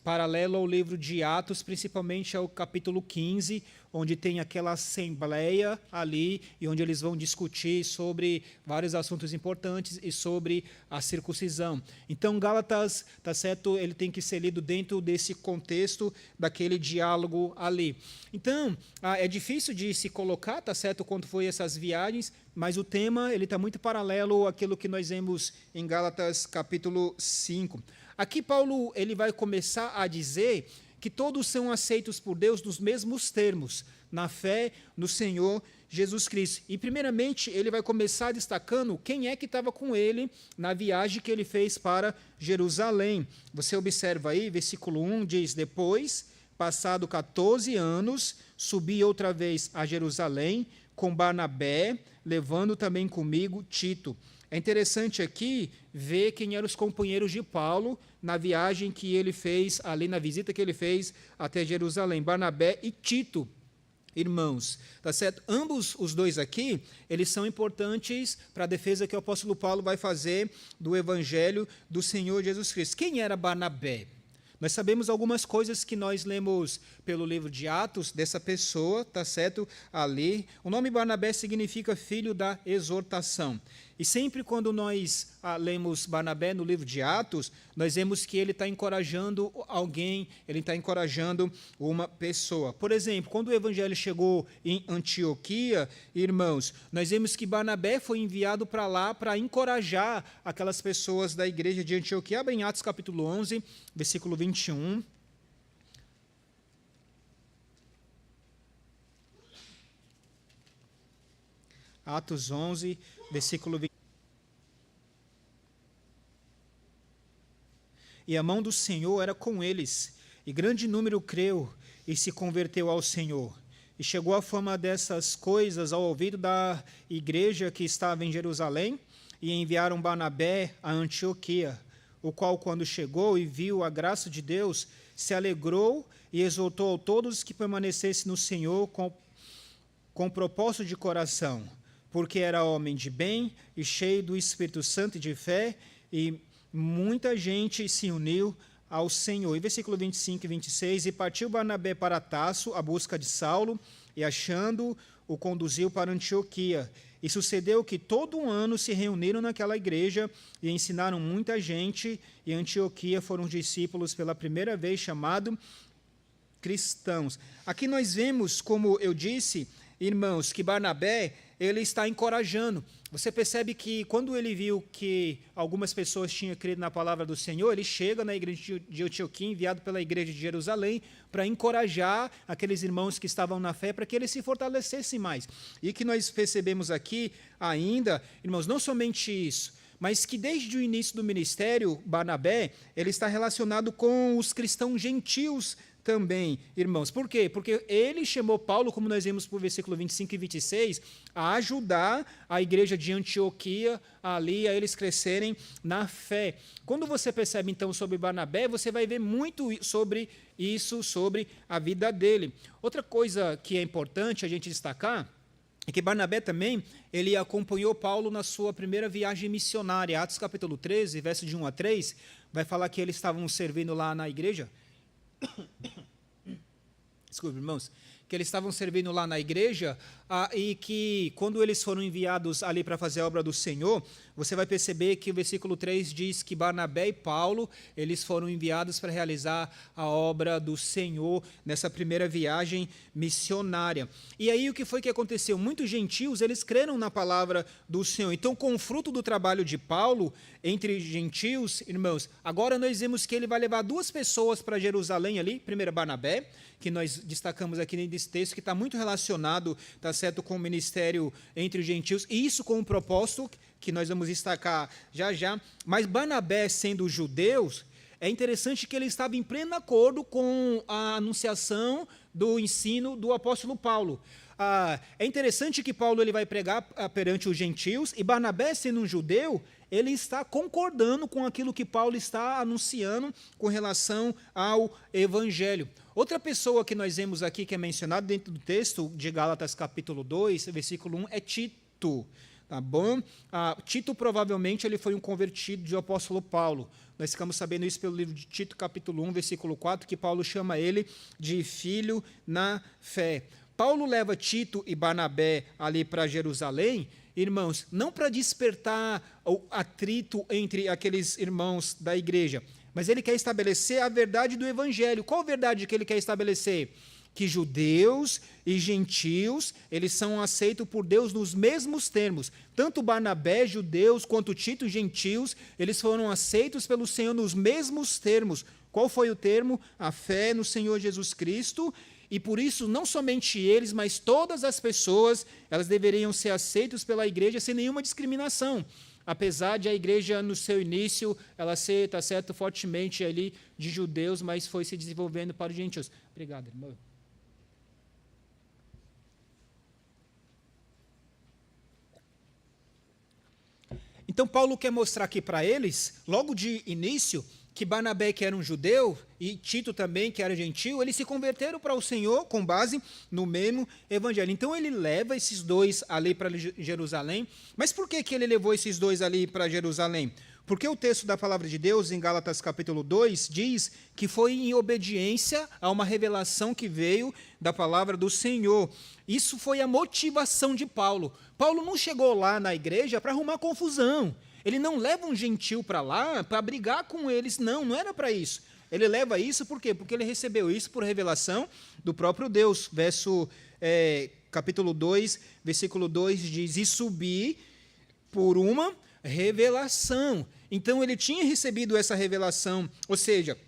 paralelo ao livro de Atos, principalmente ao capítulo 15, onde tem aquela assembleia ali, e onde eles vão discutir sobre vários assuntos importantes e sobre a circuncisão. Então, Gálatas, tá certo, ele tem que ser lido dentro desse contexto, daquele diálogo ali. Então, é difícil de se colocar, tá certo, quanto foi essas viagens, mas o tema ele está muito paralelo àquilo que nós vemos em Gálatas capítulo 5. Aqui Paulo ele vai começar a dizer que todos são aceitos por Deus nos mesmos termos, na fé no Senhor Jesus Cristo. E primeiramente ele vai começar destacando quem é que estava com ele na viagem que ele fez para Jerusalém. Você observa aí, versículo 1 diz: depois, passado 14 anos, subi outra vez a Jerusalém com Barnabé, levando também comigo Tito. É interessante aqui ver quem eram os companheiros de Paulo na viagem que ele fez, ali na visita que ele fez até Jerusalém, Barnabé e Tito, irmãos. Tá certo? Ambos os dois aqui, eles são importantes para a defesa que o apóstolo Paulo vai fazer do evangelho do Senhor Jesus Cristo. Quem era Barnabé? Nós sabemos algumas coisas que nós lemos pelo livro de Atos dessa pessoa, tá certo? Ali, o nome Barnabé significa filho da exortação. E sempre quando nós lemos Barnabé no livro de Atos, nós vemos que ele está encorajando alguém, ele está encorajando uma pessoa. Por exemplo, quando o evangelho chegou em Antioquia, irmãos, nós vemos que Barnabé foi enviado para lá para encorajar aquelas pessoas da igreja de Antioquia. Abre em Atos capítulo 11, versículo 21. Atos 11, versículo 20. E a mão do Senhor era com eles, e grande número creu e se converteu ao Senhor. E chegou a fama dessas coisas ao ouvido da igreja que estava em Jerusalém, e enviaram Barnabé a Antioquia, o qual, quando chegou e viu a graça de Deus, se alegrou e exortou a todos que permanecessem no Senhor com propósito de coração, porque era homem de bem e cheio do Espírito Santo e de fé, e muita gente se uniu ao Senhor. E versículo 25 e 26, e partiu Barnabé para Tarso, à busca de Saulo, e achando, o conduziu para Antioquia. E sucedeu que todo um ano se reuniram naquela igreja e ensinaram muita gente, e Antioquia foram os discípulos pela primeira vez chamados cristãos. Aqui nós vemos, como eu disse, irmãos, que Barnabé, ele está encorajando. Você percebe que quando ele viu que algumas pessoas tinham crido na palavra do Senhor, ele chega na igreja de Antioquia, enviado pela igreja de Jerusalém, para encorajar aqueles irmãos que estavam na fé, para que eles se fortalecessem mais. E que nós percebemos aqui ainda, irmãos, não somente isso, mas que desde o início do ministério, Barnabé, ele está relacionado com os cristãos gentios também, irmãos. Por quê? Porque ele chamou Paulo, como nós vimos por versículo 25 e 26, a ajudar a igreja de Antioquia ali, a eles crescerem na fé. Quando você percebe, então, sobre Barnabé, você vai ver muito sobre isso, sobre a vida dele. Outra coisa que é importante a gente destacar é que Barnabé também, ele acompanhou Paulo na sua primeira viagem missionária. Atos capítulo 13, verso de 1 a 3, vai falar que eles estavam servindo lá na igreja. Desculpe, irmãos, que eles estavam servindo lá na igreja, e que quando eles foram enviados ali para fazer a obra do Senhor, você vai perceber que o versículo 3 diz que Barnabé e Paulo, eles foram enviados para realizar a obra do Senhor nessa primeira viagem missionária. E aí o que foi que aconteceu? Muitos gentios, eles creram na palavra do Senhor. Então, com o fruto do trabalho de Paulo entre gentios, irmãos, agora nós vemos que ele vai levar 2 pessoas para Jerusalém ali, primeiro Barnabé, que nós destacamos aqui nesse texto, que está muito relacionado, tá certo, com o ministério entre os gentios, e isso com um propósito que nós vamos destacar já já. Mas Barnabé, sendo judeus, é interessante que ele estava em pleno acordo com a anunciação do ensino do apóstolo Paulo. É interessante que Paulo ele vai pregar perante os gentios, e Barnabé, sendo um judeu, ele está concordando com aquilo que Paulo está anunciando com relação ao evangelho. Outra pessoa que nós vemos aqui, que é mencionado dentro do texto de Gálatas capítulo 2, versículo 1, é Tito. Tá bom? Tito provavelmente ele foi um convertido do apóstolo Paulo. Nós ficamos sabendo isso pelo livro de Tito, capítulo 1, versículo 4, que Paulo chama ele de filho na fé. Paulo leva Tito e Barnabé ali para Jerusalém, irmãos, não para despertar o atrito entre aqueles irmãos da igreja, mas ele quer estabelecer a verdade do evangelho. Qual a verdade que ele quer estabelecer? Que judeus e gentios, eles são aceitos por Deus nos mesmos termos. Tanto Barnabé, judeus, quanto Tito, gentios, eles foram aceitos pelo Senhor nos mesmos termos. Qual foi o termo? A fé no Senhor Jesus Cristo. E por isso, não somente eles, mas todas as pessoas, elas deveriam ser aceitas pela igreja sem nenhuma discriminação. Apesar de a igreja, no seu início, ela ser, tá certo, fortemente ali de judeus, mas foi se desenvolvendo para os gentios. Obrigado, irmão. Então, Paulo quer mostrar aqui para eles, logo de início, que Barnabé, que era um judeu, e Tito também, que era gentil, eles se converteram para o Senhor com base no mesmo evangelho. Então, ele leva esses 2 ali para Jerusalém. Mas por que ele levou esses 2 ali para Jerusalém? Porque o texto da palavra de Deus, em Gálatas capítulo 2, diz que foi em obediência a uma revelação que veio da palavra do Senhor. Isso foi a motivação de Paulo. Paulo não chegou lá na igreja para arrumar confusão. Ele não leva um gentil para lá para brigar com eles. Não era para isso. Ele leva isso por quê? Porque ele recebeu isso por revelação do próprio Deus. Capítulo 2, versículo 2 diz, e subi por uma revelação. Então, ele tinha recebido essa revelação, ou seja,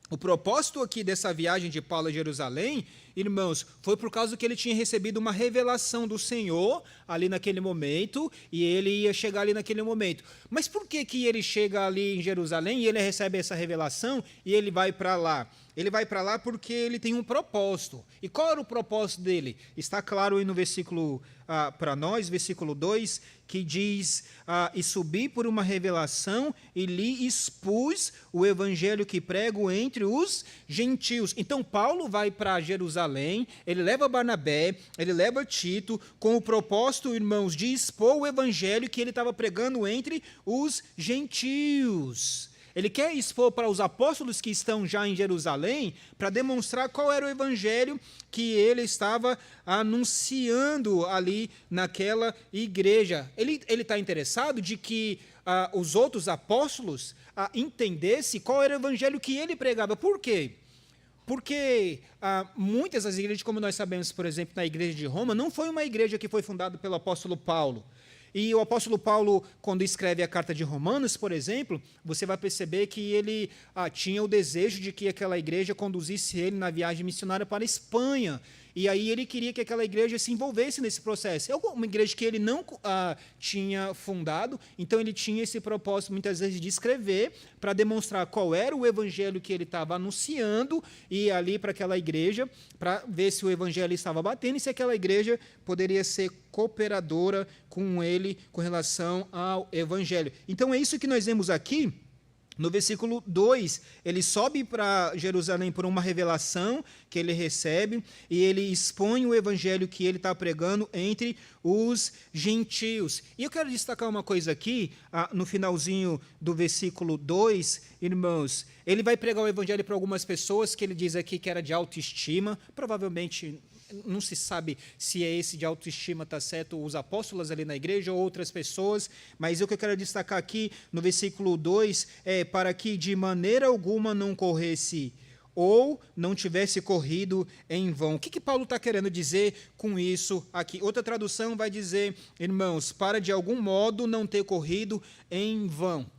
o propósito aqui dessa viagem de Paulo a Jerusalém, irmãos, foi por causa que ele tinha recebido uma revelação do Senhor ali naquele momento, e ele ia chegar ali naquele momento. Mas por que ele chega ali em Jerusalém e ele recebe essa revelação e ele vai para lá? Ele vai para lá porque ele tem um propósito. E qual era o propósito dele? Está claro aí no versículo, para nós, versículo 2, que diz, e subi por uma revelação e lhe expus o evangelho que prego entre os gentios. Então, Paulo vai para Jerusalém Jerusalém, ele leva Barnabé, ele leva Tito, com o propósito, irmãos, de expor o evangelho que ele estava pregando entre os gentios. Ele quer expor para os apóstolos que estão já em Jerusalém, para demonstrar qual era o evangelho que ele estava anunciando ali naquela igreja. Ele está interessado de que os outros apóstolos entendessem qual era o evangelho que ele pregava. Por quê? Porque muitas das igrejas, como nós sabemos, por exemplo, na igreja de Roma, não foi uma igreja que foi fundada pelo apóstolo Paulo. E o apóstolo Paulo, quando escreve a carta de Romanos, por exemplo, você vai perceber que ele tinha o desejo de que aquela igreja conduzisse ele na viagem missionária para a Espanha. E aí ele queria que aquela igreja se envolvesse nesse processo. É uma igreja que ele não tinha fundado, então ele tinha esse propósito, muitas vezes, de escrever para demonstrar qual era o evangelho que ele estava anunciando e ali para aquela igreja, para ver se o evangelho estava batendo e se aquela igreja poderia ser cooperadora com ele com relação ao evangelho. Então é isso que nós vemos aqui. No versículo 2, ele sobe para Jerusalém por uma revelação que ele recebe e ele expõe o evangelho que ele está pregando entre os gentios. E eu quero destacar uma coisa aqui, no finalzinho do versículo 2, irmãos, ele vai pregar o evangelho para algumas pessoas que ele diz aqui que era de autoestima, provavelmente não se sabe se é esse de autoestima, está certo, os apóstolos ali na igreja ou outras pessoas, mas o que eu quero destacar aqui no versículo 2 é para que de maneira alguma não corresse ou não tivesse corrido em vão. O que Paulo está querendo dizer com isso aqui? Outra tradução vai dizer, irmãos, para de algum modo não ter corrido em vão.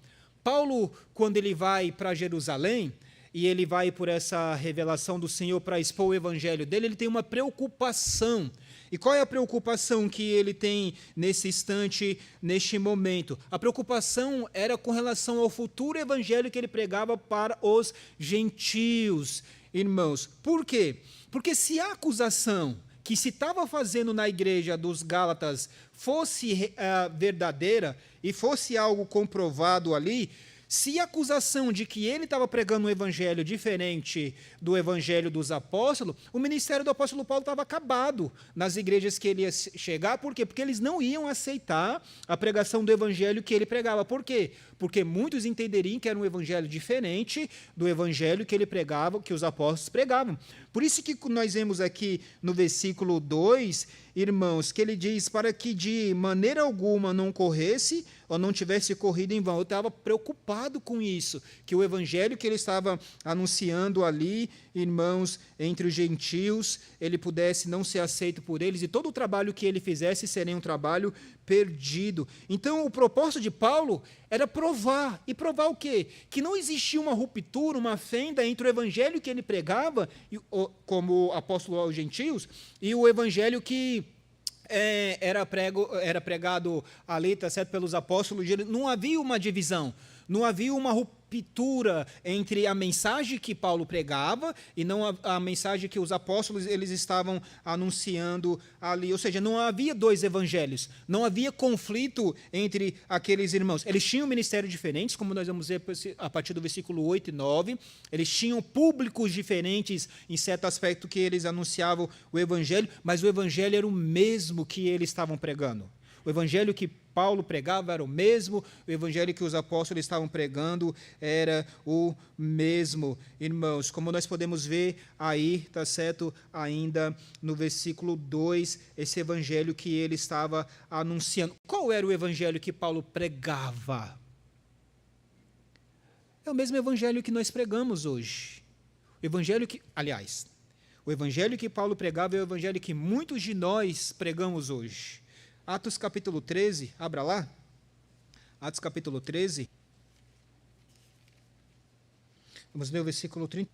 Paulo, quando ele vai para Jerusalém, e ele vai por essa revelação do Senhor para expor o evangelho dele, ele tem uma preocupação. E qual é a preocupação que ele tem nesse instante, neste momento? A preocupação era com relação ao futuro evangelho que ele pregava para os gentios, irmãos. Por quê? Porque se a acusação que se estava fazendo na igreja dos Gálatas fosse verdadeira e fosse algo comprovado ali, se a acusação de que ele estava pregando um evangelho diferente do evangelho dos apóstolos, o ministério do apóstolo Paulo estava acabado nas igrejas que ele ia chegar. Por quê? Porque eles não iam aceitar a pregação do evangelho que ele pregava. Por quê? Porque muitos entenderiam que era um evangelho diferente do evangelho que ele pregava, que os apóstolos pregavam. Por isso que nós vemos aqui no versículo 2, irmãos, que ele diz para que de maneira alguma não corresse ou não tivesse corrido em vão. Eu estava preocupado com isso, que o evangelho que ele estava anunciando ali, irmãos, entre os gentios, ele pudesse não ser aceito por eles e todo o trabalho que ele fizesse seria um trabalho perdido. Então, o propósito de Paulo era provar. E provar o quê? Que não existia uma ruptura, uma fenda entre o evangelho que ele pregava, como apóstolo aos gentios, e o evangelho que era pregado ali, tá certo, pelos apóstolos. Não havia uma divisão, não havia uma ruptura entre a mensagem que Paulo pregava e não a mensagem que os apóstolos eles estavam anunciando ali. Ou seja, não havia dois evangelhos, não havia conflito entre aqueles irmãos. Eles tinham ministérios diferentes, como nós vamos ver a partir do versículo 8 e 9. Eles tinham públicos diferentes em certo aspecto que eles anunciavam o evangelho, mas o evangelho era o mesmo que eles estavam pregando. O evangelho que Paulo pregava era o mesmo, o evangelho que os apóstolos estavam pregando era o mesmo, irmãos. Como nós podemos ver aí, tá certo, ainda no versículo 2, esse evangelho que ele estava anunciando. Qual era o evangelho que Paulo pregava? É o mesmo evangelho que nós pregamos hoje. O evangelho que, aliás, o evangelho que Paulo pregava é o evangelho que muitos de nós pregamos hoje. Atos capítulo 13, abra lá. Atos capítulo 13. Vamos ler o versículo 30.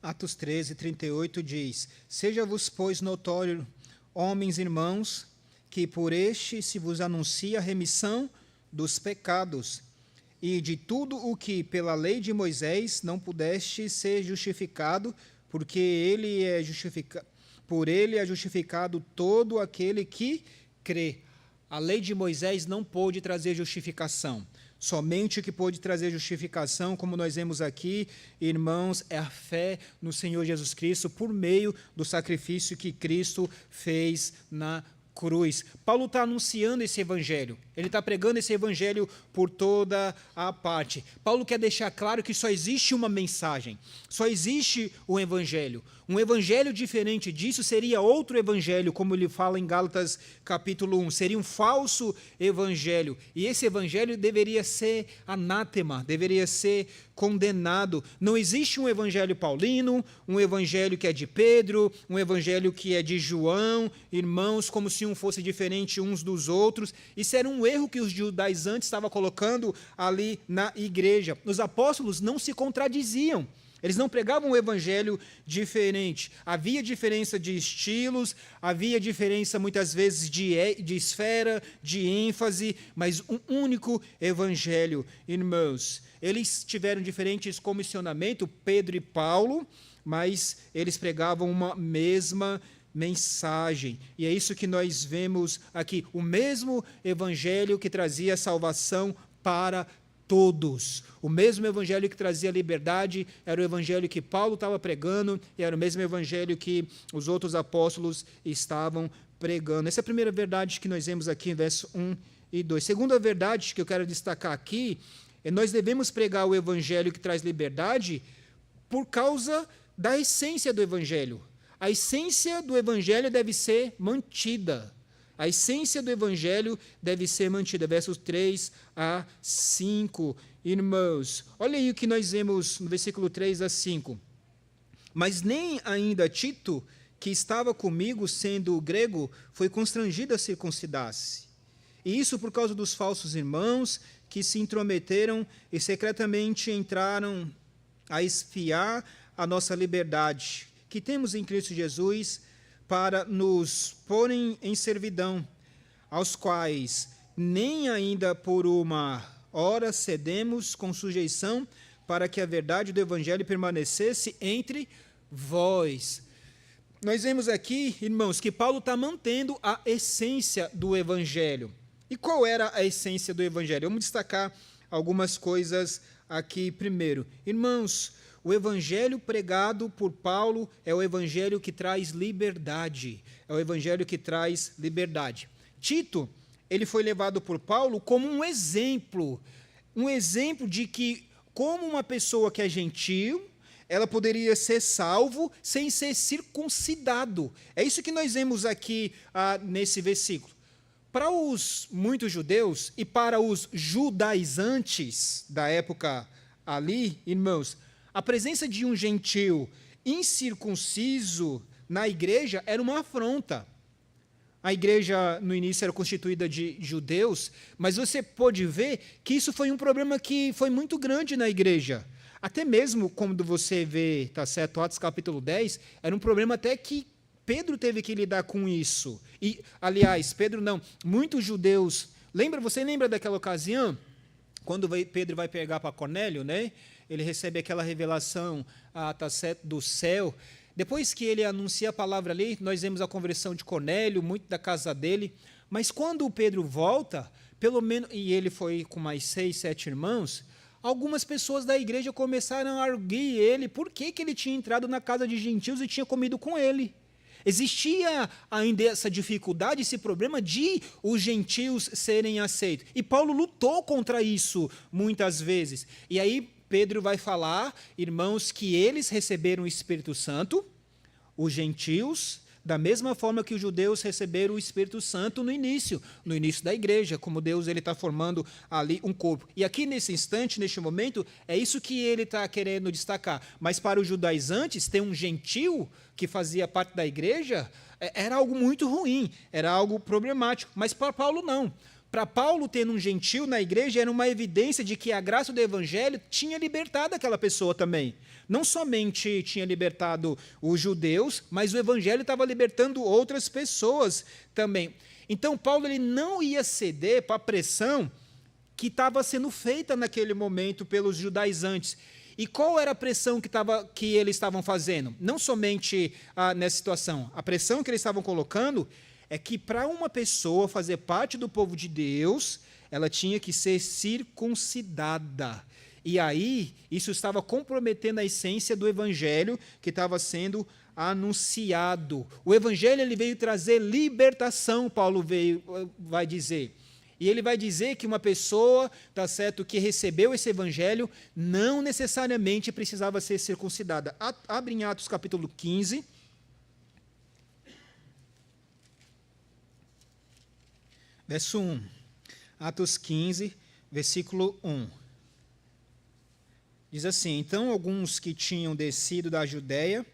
Atos 13, 38 diz: Seja-vos, pois, notório, homens e irmãos, que por este se vos anuncia a remissão dos pecados, e de tudo o que pela lei de Moisés não pudeste ser justificado, porque por ele é justificado todo aquele que crê. A lei de Moisés não pôde trazer justificação. Somente o que pode trazer justificação, como nós vemos aqui, irmãos, é a fé no Senhor Jesus Cristo por meio do sacrifício que Cristo fez na cruz. Paulo está anunciando esse evangelho, ele está pregando esse evangelho por toda a parte. Paulo quer deixar claro que só existe uma mensagem, só existe um evangelho. Um evangelho diferente disso seria outro evangelho, como ele fala em Gálatas capítulo 1, seria um falso evangelho, e esse evangelho deveria ser anátema, deveria ser condenado. Não existe um evangelho paulino, um evangelho que é de Pedro, um evangelho que é de João, irmãos, como se um fosse diferente uns dos outros. Isso era um erro que os judaizantes estavam colocando ali na igreja. Os apóstolos não se contradiziam. Eles não pregavam um evangelho diferente. Havia diferença de estilos, havia diferença muitas vezes de esfera, de ênfase, mas um único evangelho, irmãos. Eles tiveram diferentes comissionamentos, Pedro e Paulo, mas eles pregavam uma mesma mensagem. E é isso que nós vemos aqui, o mesmo evangelho que trazia salvação para todos. O mesmo evangelho que trazia liberdade era o evangelho que Paulo estava pregando e era o mesmo evangelho que os outros apóstolos estavam pregando. Essa é a primeira verdade que nós vemos aqui em verso 1 e 2. Segunda verdade que eu quero destacar aqui é: nós devemos pregar o evangelho que traz liberdade por causa da essência do evangelho. A essência do evangelho deve ser mantida. A essência do evangelho deve ser mantida. Versos 3 a 5. Irmãos, olha aí o que nós vemos no versículo 3 a 5. Mas nem ainda Tito, que estava comigo, sendo grego, foi constrangido a circuncidar-se. E isso por causa dos falsos irmãos que se intrometeram e secretamente entraram a espiar a nossa liberdade, que temos em Cristo Jesus, para nos porem em servidão, aos quais nem ainda por uma hora cedemos com sujeição, para que a verdade do evangelho permanecesse entre vós. Nós vemos aqui, irmãos, que Paulo está mantendo a essência do evangelho. E qual era a essência do evangelho? Vamos destacar algumas coisas aqui primeiro. Irmãos, o evangelho pregado por Paulo é o evangelho que traz liberdade. É o evangelho que traz liberdade. Tito, ele foi levado por Paulo como um exemplo de que, como uma pessoa que é gentil, ela poderia ser salvo sem ser circuncidado. É isso que nós vemos aqui nesse versículo. Para os muitos judeus e para os judaizantes da época ali, irmãos, a presença de um gentil incircunciso na igreja era uma afronta. A igreja, no início, era constituída de judeus, mas você pode ver que isso foi um problema que foi muito grande na igreja. Até mesmo quando você vê, tá certo, Atos capítulo 10, era um problema até que Pedro teve que lidar com isso. E, aliás, Pedro não, muitos judeus... Você lembra daquela ocasião, quando Pedro vai pegar para Cornélio, né? Ele recebe aquela revelação tá certo, do céu. Depois que ele anuncia a palavra ali, nós vemos a conversão de Cornélio, muito da casa dele. Mas quando o Pedro volta, pelo menos, e ele foi com mais 6, 7 irmãos, algumas pessoas da igreja começaram a arguir ele por que ele tinha entrado na casa de gentios e tinha comido com ele. Existia ainda essa dificuldade, esse problema de os gentios serem aceitos. E Paulo lutou contra isso muitas vezes. E aí Pedro vai falar, irmãos, que eles receberam o Espírito Santo, os gentios, da mesma forma que os judeus receberam o Espírito Santo no início da igreja, como Deus está formando ali um corpo. E aqui nesse instante, neste momento, é isso que ele está querendo destacar. Mas para os judaizantes, ter um gentil que fazia parte da igreja era algo muito ruim, era algo problemático. Mas para Paulo, não. Para Paulo, ter um gentil na igreja era uma evidência de que a graça do evangelho tinha libertado aquela pessoa também. Não somente tinha libertado os judeus, mas o evangelho estava libertando outras pessoas também. Então, Paulo ele não ia ceder para a pressão que estava sendo feita naquele momento pelos judaizantes. E qual era a pressão que eles estavam fazendo? Não somente nessa situação. A pressão que eles estavam colocando é que para uma pessoa fazer parte do povo de Deus, ela tinha que ser circuncidada. E aí, isso estava comprometendo a essência do evangelho que estava sendo anunciado. O evangelho ele veio trazer libertação, Paulo vai dizer. E ele vai dizer que uma pessoa, tá certo, que recebeu esse evangelho, não necessariamente precisava ser circuncidada. Abre em Atos capítulo 15. Verso 1. Atos 15, versículo 1. Diz assim: então alguns que tinham descido da Judéia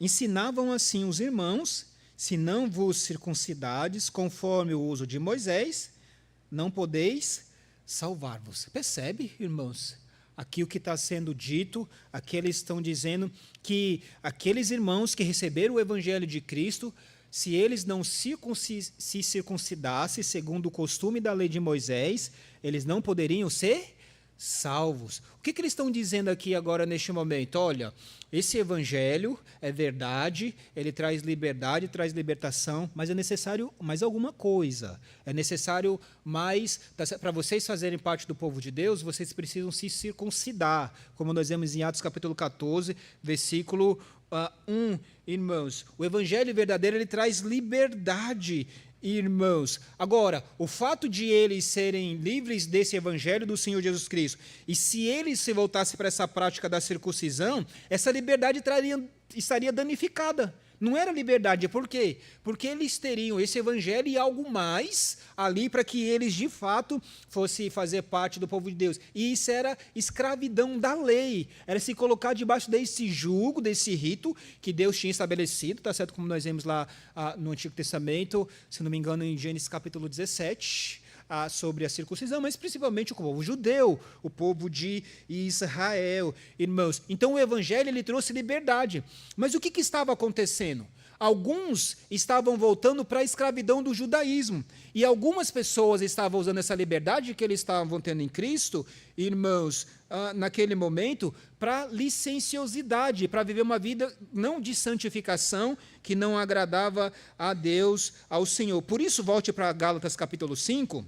ensinavam assim os irmãos: se não vos circuncidades, conforme o uso de Moisés, não podeis salvar-vos. Percebe, irmãos? Aqui o que está sendo dito, aqui eles estão dizendo que aqueles irmãos que receberam o evangelho de Cristo, se eles não se circuncidassem, segundo o costume da lei de Moisés, eles não poderiam ser salvos. O que eles estão dizendo aqui agora neste momento? Olha, esse evangelho é verdade, ele traz liberdade, traz libertação, mas é necessário mais alguma coisa. É necessário mais, para vocês fazerem parte do povo de Deus, vocês precisam se circuncidar, como nós vemos em Atos capítulo 14, versículo 1, irmãos. O evangelho verdadeiro, ele traz liberdade, irmãos. Agora, o fato de eles serem livres desse evangelho do Senhor Jesus Cristo, e se eles se voltassem para essa prática da circuncisão, essa liberdade estaria danificada. Não era liberdade, por quê? Porque eles teriam esse evangelho e algo mais ali para que eles, de fato, fossem fazer parte do povo de Deus. E isso era escravidão da lei, era se colocar debaixo desse jugo, desse rito que Deus tinha estabelecido, tá certo? Como nós vemos lá no Antigo Testamento, se não me engano, em Gênesis capítulo 17, sobre a circuncisão, mas principalmente o povo judeu, o povo de Israel, irmãos. Então o evangelho ele trouxe liberdade. Mas o que estava acontecendo? Alguns estavam voltando para a escravidão do judaísmo, e algumas pessoas estavam usando essa liberdade que eles estavam tendo em Cristo, irmãos, naquele momento, para licenciosidade, para viver uma vida não de santificação, que não agradava a Deus, ao Senhor. Por isso, volte para Gálatas capítulo 5,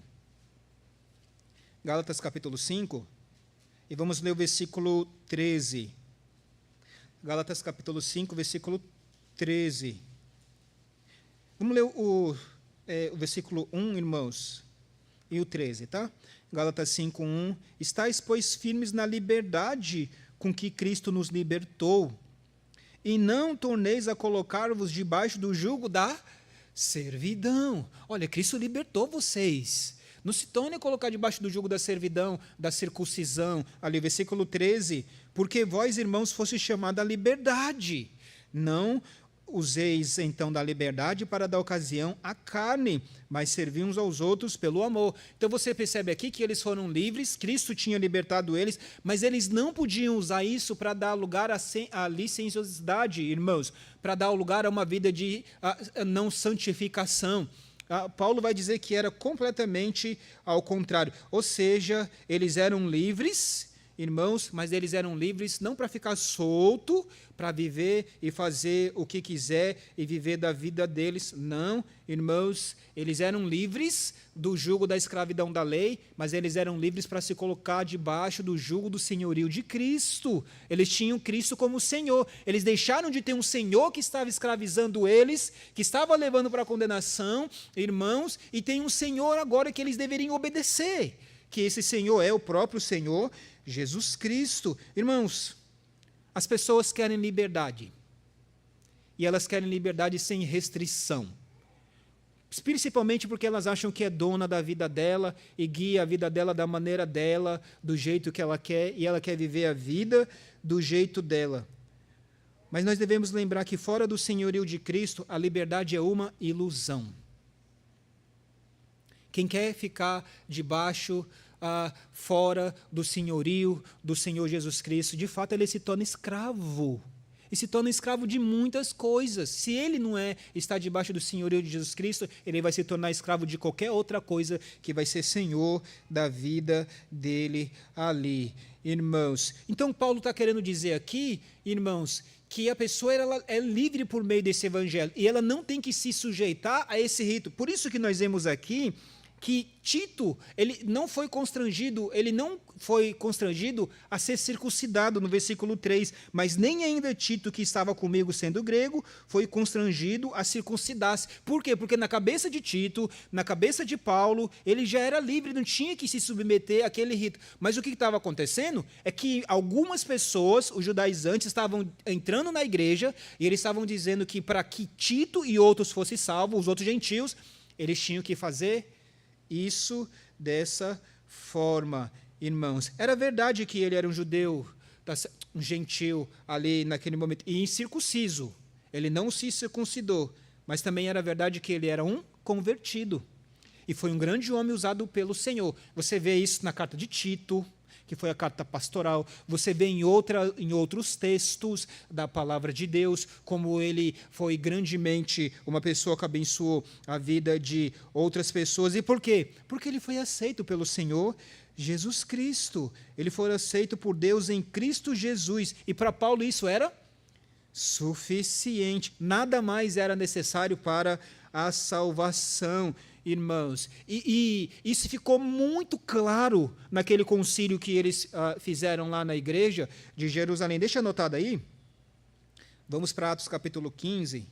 Gálatas capítulo 5, e vamos ler o versículo 13. Gálatas capítulo 5, versículo 13. Vamos ler o versículo 1, irmãos, e o 13, tá? Gálatas 5, 1. Estais, pois, firmes na liberdade com que Cristo nos libertou, e não torneis a colocar-vos debaixo do jugo da servidão. Olha, Cristo libertou vocês. Não se torne a colocar debaixo do jugo da servidão, da circuncisão. Ali, versículo 13. Porque vós, irmãos, fostes chamados à liberdade. Não useis, então, da liberdade para dar ocasião à carne, mas servi uns aos outros pelo amor. Então, você percebe aqui que eles foram livres, Cristo tinha libertado eles, mas eles não podiam usar isso para dar lugar à licenciosidade, irmãos, para dar lugar a uma vida de não santificação. Paulo vai dizer que era completamente ao contrário. Ou seja, eles eram livres, irmãos, mas eles eram livres não para ficar solto, para viver e fazer o que quiser e viver da vida deles. Não, irmãos, eles eram livres do jugo da escravidão da lei, mas eles eram livres para se colocar debaixo do jugo do senhorio de Cristo. Eles tinham Cristo como Senhor. Eles deixaram de ter um Senhor que estava escravizando eles, que estava levando para a condenação, irmãos, e tem um Senhor agora que eles deveriam obedecer, que esse Senhor é o próprio Senhor Jesus Cristo. Irmãos, as pessoas querem liberdade, e elas querem liberdade sem restrição, principalmente porque elas acham que é dona da vida dela e guia a vida dela da maneira dela, do jeito que ela quer, e ela quer viver a vida do jeito dela. Mas nós devemos lembrar que fora do senhorio de Cristo, a liberdade é uma ilusão. Quem quer ficar debaixo, fora do senhorio do Senhor Jesus Cristo, de fato ele se torna escravo. E se torna escravo de muitas coisas. Se ele não está debaixo do senhorio de Jesus Cristo, ele vai se tornar escravo de qualquer outra coisa que vai ser senhor da vida dele ali, irmãos. Então, Paulo está querendo dizer aqui, irmãos, que a pessoa ela é livre por meio desse evangelho, e ela não tem que se sujeitar a esse rito. Por isso que nós vemos aqui, que Tito, ele não foi constrangido a ser circuncidado, no versículo 3, mas nem ainda Tito, que estava comigo sendo grego, foi constrangido a circuncidar-se. Por quê? Porque na cabeça de Tito, na cabeça de Paulo, ele já era livre, não tinha que se submeter àquele rito. Mas o que estava acontecendo é que algumas pessoas, os judaizantes, estavam entrando na igreja e eles estavam dizendo que para que Tito e outros fossem salvos, os outros gentios, eles tinham que fazer isso dessa forma, irmãos. Era verdade que ele era um judeu, um gentil ali naquele momento, e incircunciso. Ele não se circuncidou, mas também era verdade que ele era um convertido. E foi um grande homem usado pelo Senhor. Você vê isso na carta de Tito, que foi a carta pastoral. Você vê em outros textos da palavra de Deus, como ele foi grandemente uma pessoa que abençoou a vida de outras pessoas. E por quê? Porque ele foi aceito pelo Senhor Jesus Cristo. Ele foi aceito por Deus em Cristo Jesus. E para Paulo isso era suficiente. Nada mais era necessário para a salvação, irmãos. E isso ficou muito claro naquele concílio que eles fizeram lá na igreja de Jerusalém. Deixa anotado aí. Vamos para Atos capítulo 15.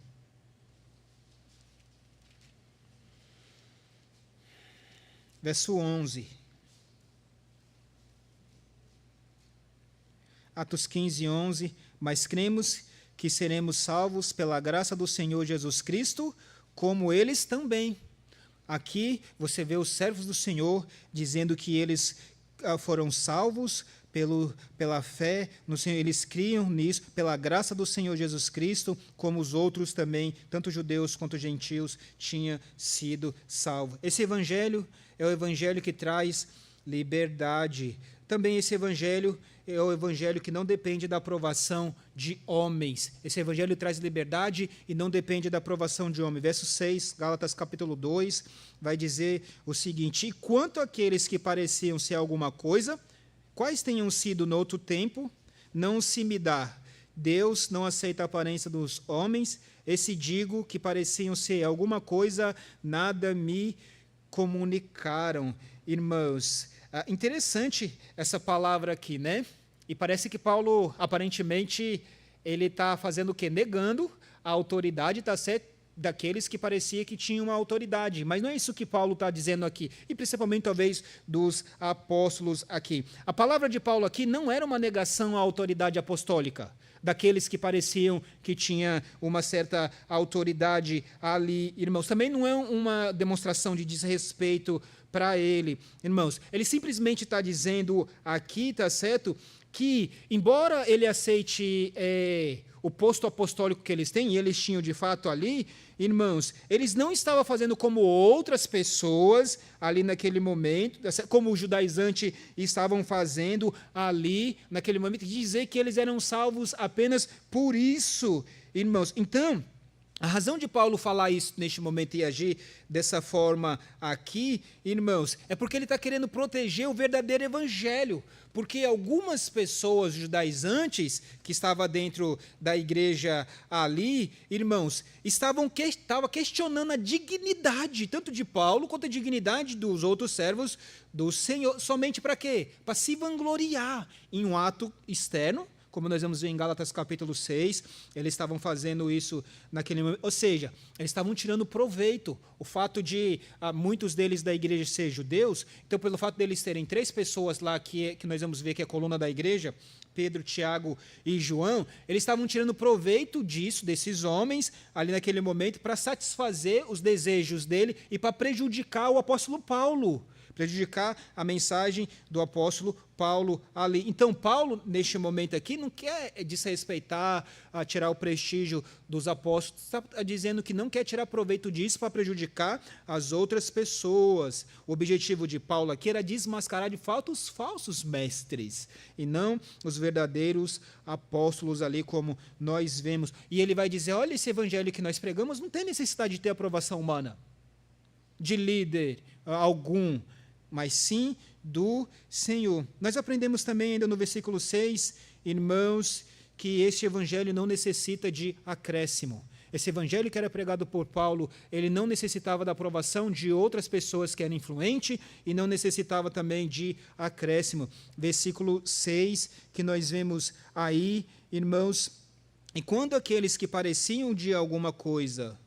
Verso 11. Atos 15, 11. Mas cremos que seremos salvos pela graça do Senhor Jesus Cristo, como eles também. Aqui você vê os servos do Senhor dizendo que eles foram salvos pela fé no Senhor. Eles criam nisso, pela graça do Senhor Jesus Cristo, como os outros também, tanto judeus quanto gentios, tinham sido salvos. Esse evangelho é o evangelho que traz liberdade. Também esse evangelho é o evangelho que não depende da aprovação de homens. Esse evangelho traz liberdade e não depende da aprovação de homens. Verso 6, Gálatas capítulo 2, vai dizer o seguinte: e quanto àqueles que pareciam ser alguma coisa, quais tenham sido no outro tempo, não se me dá. Deus não aceita a aparência dos homens. Esse digo que pareciam ser alguma coisa, nada me comunicaram. Irmãos, interessante essa palavra aqui, né? E parece que Paulo, aparentemente, ele está fazendo o quê? Negando a autoridade, tá certo? Daqueles que parecia que tinham uma autoridade. Mas não é isso que Paulo está dizendo aqui. E principalmente, talvez, dos apóstolos aqui. A palavra de Paulo aqui não era uma negação à autoridade apostólica, daqueles que pareciam que tinha uma certa autoridade ali, irmãos. Também não é uma demonstração de desrespeito para ele, irmãos. Ele simplesmente está dizendo aqui, tá certo, que embora ele aceite o posto apostólico que eles têm, e eles tinham de fato ali, irmãos, eles não estavam fazendo como outras pessoas ali naquele momento, como os judaizantes estavam fazendo ali naquele momento, de dizer que eles eram salvos apenas por isso, irmãos. Então, a razão de Paulo falar isso neste momento e agir dessa forma aqui, irmãos, é porque ele está querendo proteger o verdadeiro evangelho. Porque algumas pessoas judaizantes que estavam dentro da igreja ali, irmãos, estavam questionando a dignidade, tanto de Paulo quanto a dignidade dos outros servos do Senhor. Somente para quê? Para se vangloriar em um ato externo, como nós vamos ver em Gálatas capítulo 6, eles estavam fazendo isso naquele momento. Ou seja, eles estavam tirando proveito. O fato de muitos deles da igreja ser judeus, então pelo fato deles terem 3 pessoas lá que nós vamos ver que é a coluna da igreja, Pedro, Tiago e João, eles estavam tirando proveito disso, desses homens, ali naquele momento, para satisfazer os desejos dele e para prejudicar o apóstolo Paulo, prejudicar a mensagem do apóstolo Paulo ali. Então, Paulo, neste momento aqui, não quer desrespeitar, tirar o prestígio dos apóstolos, está dizendo que não quer tirar proveito disso para prejudicar as outras pessoas. O objetivo de Paulo aqui era desmascarar de fato os falsos mestres, e não os verdadeiros apóstolos ali, como nós vemos. E ele vai dizer, olha, esse evangelho que nós pregamos não tem necessidade de ter aprovação humana, de líder algum, mas sim do Senhor. Nós aprendemos também ainda no versículo 6, irmãos, que este evangelho não necessita de acréscimo. Esse evangelho que era pregado por Paulo, ele não necessitava da aprovação de outras pessoas que eram influentes e não necessitava também de acréscimo. Versículo 6, que nós vemos aí, irmãos, e quando aqueles que pareciam de alguma coisa,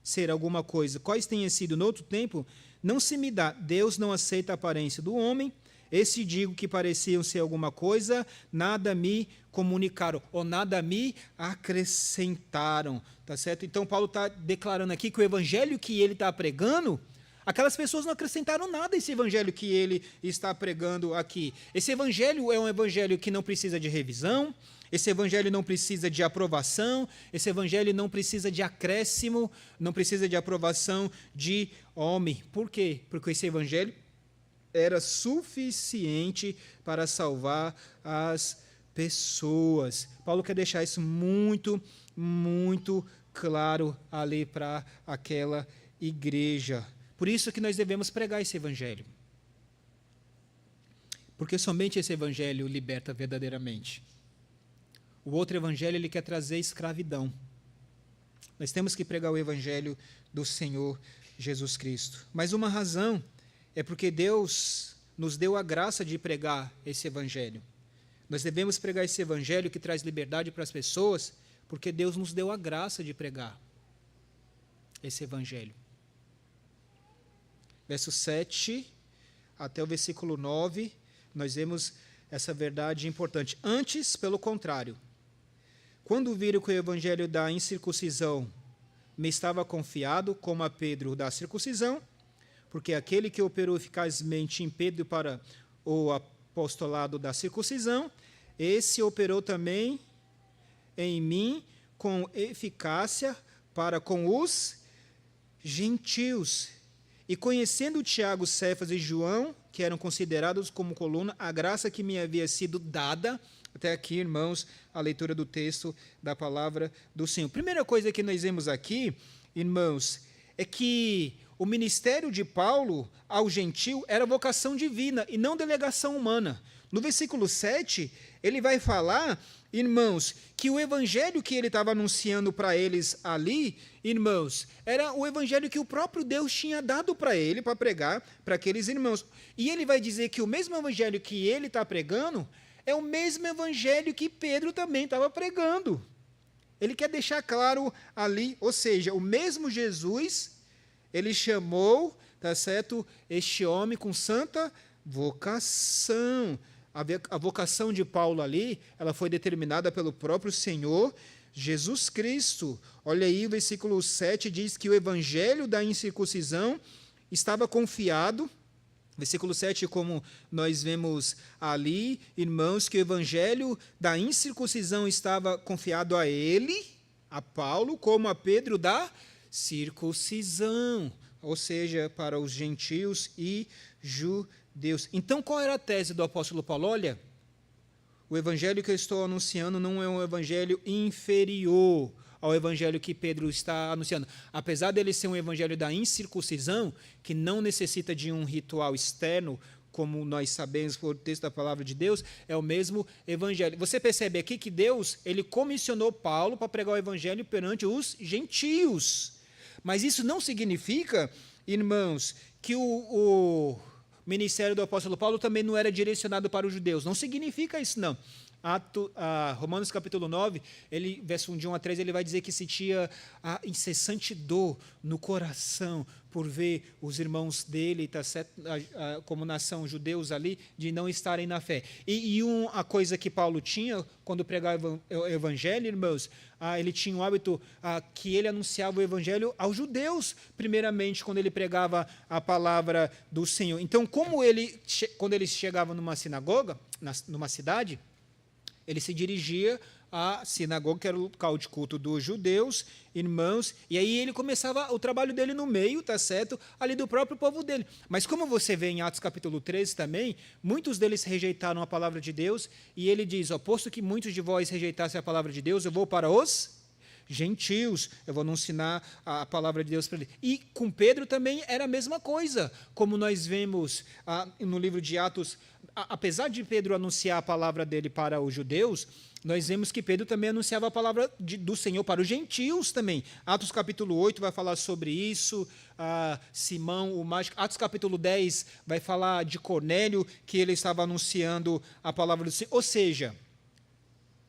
ser alguma coisa, quais tenham sido no outro tempo, não se me dá, Deus não aceita a aparência do homem, esse digo que pareciam ser alguma coisa, nada me comunicaram, ou nada me acrescentaram, tá certo? Então, Paulo está declarando aqui que o evangelho que ele está pregando, aquelas pessoas não acrescentaram nada a esse evangelho que ele está pregando aqui. Esse evangelho é um evangelho que não precisa de revisão, esse evangelho não precisa de aprovação, esse evangelho não precisa de acréscimo, não precisa de aprovação de homem. Por quê? Porque esse evangelho era suficiente para salvar as pessoas. Paulo quer deixar isso muito, muito claro ali para aquela igreja. Por isso que nós devemos pregar esse evangelho. Porque somente esse evangelho liberta verdadeiramente. O outro evangelho, ele quer trazer escravidão. Nós temos que pregar o evangelho do Senhor Jesus Cristo. Mas uma razão é porque Deus nos deu a graça de pregar esse evangelho. Nós devemos pregar esse evangelho que traz liberdade para as pessoas, porque Deus nos deu a graça de pregar esse evangelho. Verso 7 até o versículo 9, nós vemos essa verdade importante. Antes, pelo contrário, quando viram que o evangelho da incircuncisão me estava confiado, como a Pedro da circuncisão, porque aquele que operou eficazmente em Pedro para o apostolado da circuncisão, esse operou também em mim com eficácia para com os gentios. E conhecendo Tiago, Cefas e João, que eram considerados como coluna, a graça que me havia sido dada, até aqui, irmãos, a leitura do texto da palavra do Senhor. Primeira coisa que nós vemos aqui, irmãos, é que o ministério de Paulo ao gentil era vocação divina e não delegação humana. No versículo 7, ele vai falar, irmãos, que o evangelho que ele estava anunciando para eles ali, irmãos, era o evangelho que o próprio Deus tinha dado para ele, para pregar para aqueles irmãos. E ele vai dizer que o mesmo evangelho que ele está pregando é o mesmo evangelho que Pedro também estava pregando. Ele quer deixar claro ali, ou seja, o mesmo Jesus, ele chamou, tá certo, este homem com santa vocação. A vocação de Paulo ali, ela foi determinada pelo próprio Senhor Jesus Cristo. Olha aí, o versículo 7 diz que o evangelho da incircuncisão estava confiado. Versículo 7, como nós vemos ali, irmãos, que o evangelho da incircuncisão estava confiado a ele, a Paulo, como a Pedro da circuncisão, ou seja, para os gentios e judeus. Então, qual era a tese do apóstolo Paulo? Olha, o evangelho que eu estou anunciando não é um evangelho inferior ao evangelho que Pedro está anunciando. Apesar dele ser um evangelho da incircuncisão, que não necessita de um ritual externo, como nós sabemos por texto da palavra de Deus, é o mesmo evangelho. Você percebe aqui que Deus, ele comissionou Paulo para pregar o evangelho perante os gentios. Mas isso não significa, irmãos, que o ministério do apóstolo Paulo também não era direcionado para os judeus. Não significa isso, não. Romanos capítulo 9, verso 1 de 1 a 3, ele vai dizer que sentia a incessante dor no coração por ver os irmãos dele, tá certo, como nação judeus ali, de não estarem na fé. E a coisa que Paulo tinha, quando pregava o evangelho, irmãos, ele tinha o hábito que ele anunciava o evangelho aos judeus, primeiramente, quando ele pregava a palavra do Senhor. Então, quando ele chegava numa sinagoga, numa cidade, ele se dirigia à sinagoga, que era o local de culto dos judeus, irmãos, e aí ele começava o trabalho dele no meio, tá certo, ali do próprio povo dele. Mas como você vê em Atos capítulo 13 também, muitos deles rejeitaram a palavra de Deus, e ele diz, posto que muitos de vós rejeitassem a palavra de Deus, eu vou para os gentios, eu vou anunciar a palavra de Deus para ele. E com Pedro também era a mesma coisa, como nós vemos no livro de Atos, apesar de Pedro anunciar a palavra dele para os judeus, nós vemos que Pedro também anunciava a palavra do Senhor para os gentios também. Atos capítulo 8 vai falar sobre isso, Simão, o mágico. Atos capítulo 10 vai falar de Cornélio, que ele estava anunciando a palavra do Senhor. Ou seja,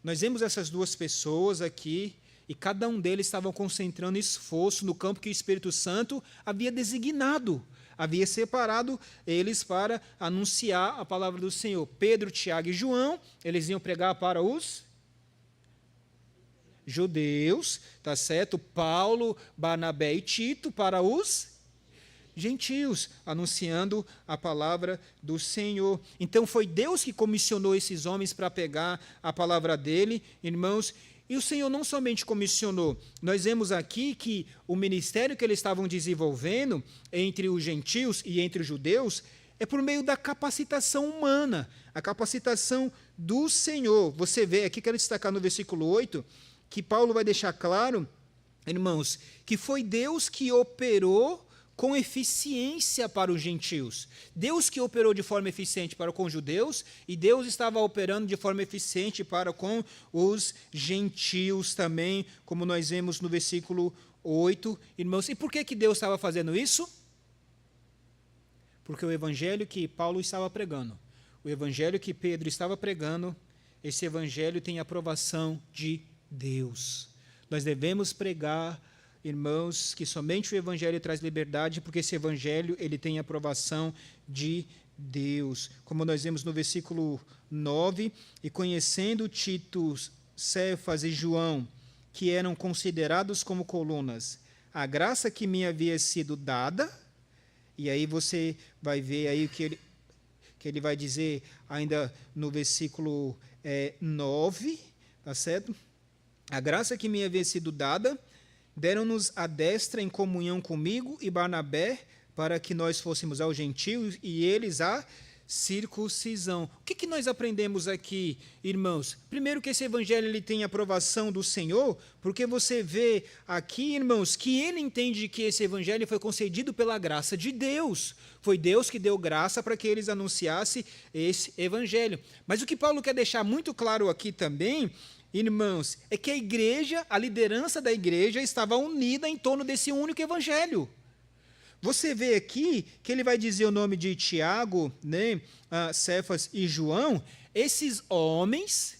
nós vemos essas duas pessoas aqui, e cada um deles estava concentrando esforço no campo que o Espírito Santo havia designado, havia separado eles para anunciar a palavra do Senhor. Pedro, Tiago e João, eles iam pregar para os judeus, tá certo? Paulo, Barnabé e Tito para os gentios, anunciando a palavra do Senhor. Então foi Deus que comissionou esses homens para pegar a palavra dele, irmãos. E o Senhor não somente comissionou, nós vemos aqui que o ministério que eles estavam desenvolvendo entre os gentios e entre os judeus é por meio da capacitação humana, a capacitação do Senhor. Você vê aqui, quero destacar no versículo 8, que Paulo vai deixar claro, irmãos, que foi Deus que operou com eficiência para os gentios. Deus que operou de forma eficiente para com os judeus, e Deus estava operando de forma eficiente para com os gentios também, como nós vemos no versículo 8, irmãos. E por que Deus estava fazendo isso? Porque o evangelho que Paulo estava pregando, o evangelho que Pedro estava pregando, esse evangelho tem aprovação de Deus. Nós devemos pregar, irmãos, que somente o evangelho traz liberdade, porque esse evangelho ele tem aprovação de Deus. Como nós vemos no versículo 9, e conhecendo Tito, Cefas e João, que eram considerados como colunas, a graça que me havia sido dada, e aí você vai ver aí o que ele vai dizer ainda no versículo 9, tá certo? A graça que me havia sido dada, deram-nos a destra em comunhão comigo e Barnabé, para que nós fôssemos aos gentios e eles a circuncisão. O que nós aprendemos aqui, irmãos? Primeiro, que esse evangelho ele tem aprovação do Senhor, porque você vê aqui, irmãos, que ele entende que esse evangelho foi concedido pela graça de Deus. Foi Deus que deu graça para que eles anunciassem esse evangelho. Mas o que Paulo quer deixar muito claro aqui também, irmãos, é que a igreja, a liderança da igreja estava unida em torno desse único evangelho. Você vê aqui que ele vai dizer o nome de Tiago, né, Cefas e João. Esses homens,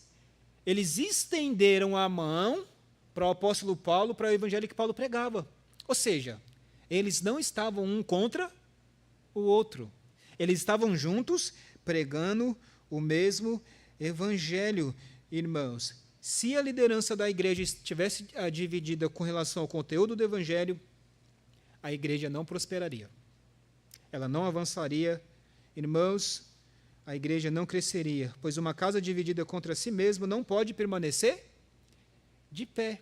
eles estenderam a mão para o apóstolo Paulo, para o evangelho que Paulo pregava. Ou seja, eles não estavam um contra o outro. Eles estavam juntos pregando o mesmo evangelho, irmãos. Se a liderança da igreja estivesse dividida com relação ao conteúdo do evangelho, a igreja não prosperaria. Ela não avançaria. Irmãos, a igreja não cresceria, pois uma casa dividida contra si mesma não pode permanecer de pé.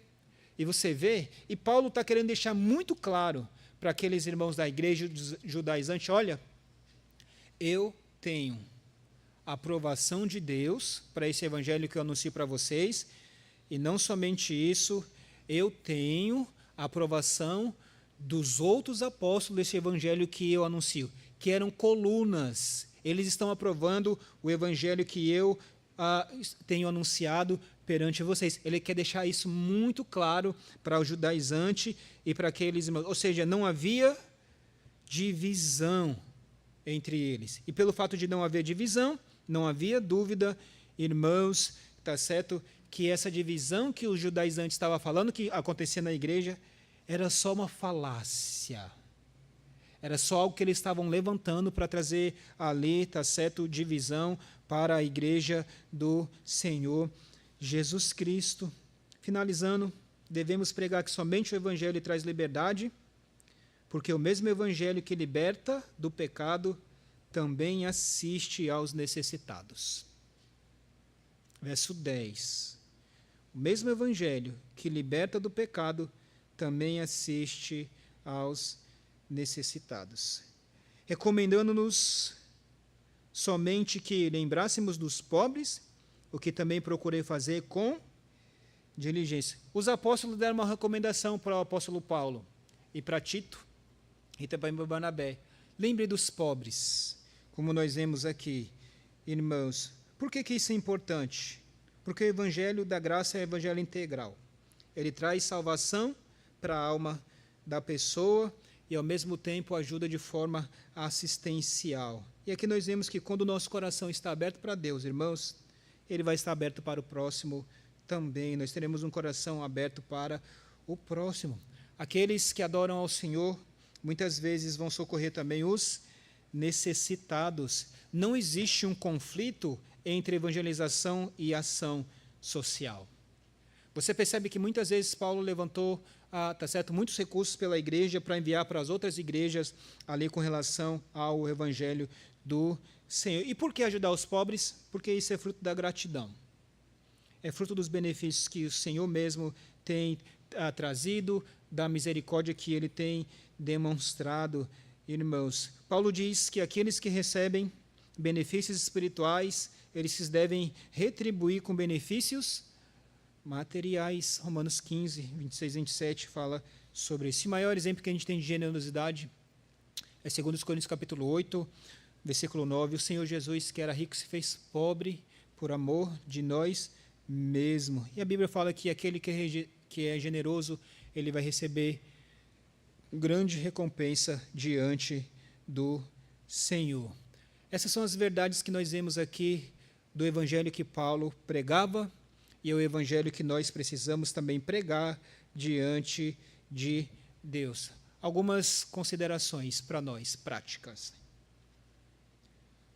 E você vê, e Paulo está querendo deixar muito claro para aqueles irmãos da igreja judaizante, olha, eu tenho aprovação de Deus para esse evangelho que eu anuncio para vocês, e não somente isso, eu tenho aprovação dos outros apóstolos desse evangelho que eu anuncio, que eram colunas. Eles estão aprovando o evangelho que eu tenho anunciado perante vocês. Ele quer deixar isso muito claro para o judaizante e para aqueles irmãos. Ou seja, não havia divisão entre eles. E pelo fato de não haver divisão, não havia dúvida, irmãos, tá certo, que essa divisão que os judaizantes estavam falando, que acontecia na igreja, era só uma falácia. Era só algo que eles estavam levantando para trazer ali, tá certo, divisão para a igreja do Senhor Jesus Cristo. Finalizando, devemos pregar que somente o evangelho traz liberdade, porque o mesmo evangelho que liberta do pecado também assiste aos necessitados. Verso 10. O mesmo evangelho que liberta do pecado também assiste aos necessitados. Recomendando-nos somente que lembrássemos dos pobres, o que também procurei fazer com diligência. Os apóstolos deram uma recomendação para o apóstolo Paulo e para Tito e também para Barnabé. Lembre dos pobres, como nós vemos aqui. irmãos, por que isso é importante? Porque o evangelho da graça é o evangelho integral. Ele traz salvação para a alma da pessoa e, ao mesmo tempo, ajuda de forma assistencial. E aqui nós vemos que quando o nosso coração está aberto para Deus, irmãos, ele vai estar aberto para o próximo também. Nós teremos um coração aberto para o próximo. Aqueles que adoram ao Senhor, muitas vezes vão socorrer também os necessitados. Não existe um conflito entre evangelização e ação social. Você percebe que muitas vezes Paulo levantou muitos recursos pela igreja para enviar para as outras igrejas ali com relação ao evangelho do Senhor. E por que ajudar os pobres? Porque isso é fruto da gratidão. É fruto dos benefícios que o Senhor mesmo tem trazido, da misericórdia que ele tem demonstrado, irmãos. Paulo diz que aqueles que recebem benefícios espirituais, eles devem retribuir com benefícios materiais. Romanos 15, 26 e 27 fala sobre isso. O maior exemplo que a gente tem de generosidade é 2 Coríntios capítulo 8, versículo 9. O Senhor Jesus, que era rico, se fez pobre por amor de nós mesmos. E a Bíblia fala que aquele que é generoso, ele vai receber grande recompensa diante do Senhor. Essas são as verdades que nós vemos aqui do evangelho que Paulo pregava e é o evangelho que nós precisamos também pregar diante de Deus. Algumas considerações para nós, práticas.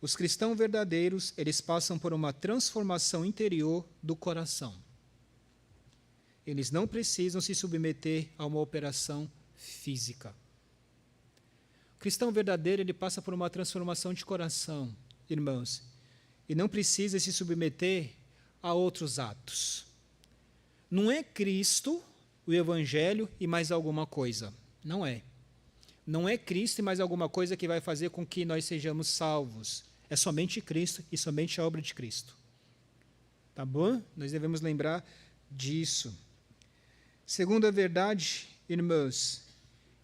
Os cristãos verdadeiros, eles passam por uma transformação interior do coração. Eles não precisam se submeter a uma operação física. O cristão verdadeiro, ele passa por uma transformação de coração, irmãos, e não precisa se submeter a outros atos. Não é Cristo, o Evangelho e mais alguma coisa. Não é. Não é Cristo e mais alguma coisa que vai fazer com que nós sejamos salvos. É somente Cristo e somente a obra de Cristo. Tá bom? Nós devemos lembrar disso. Segunda verdade, irmãos,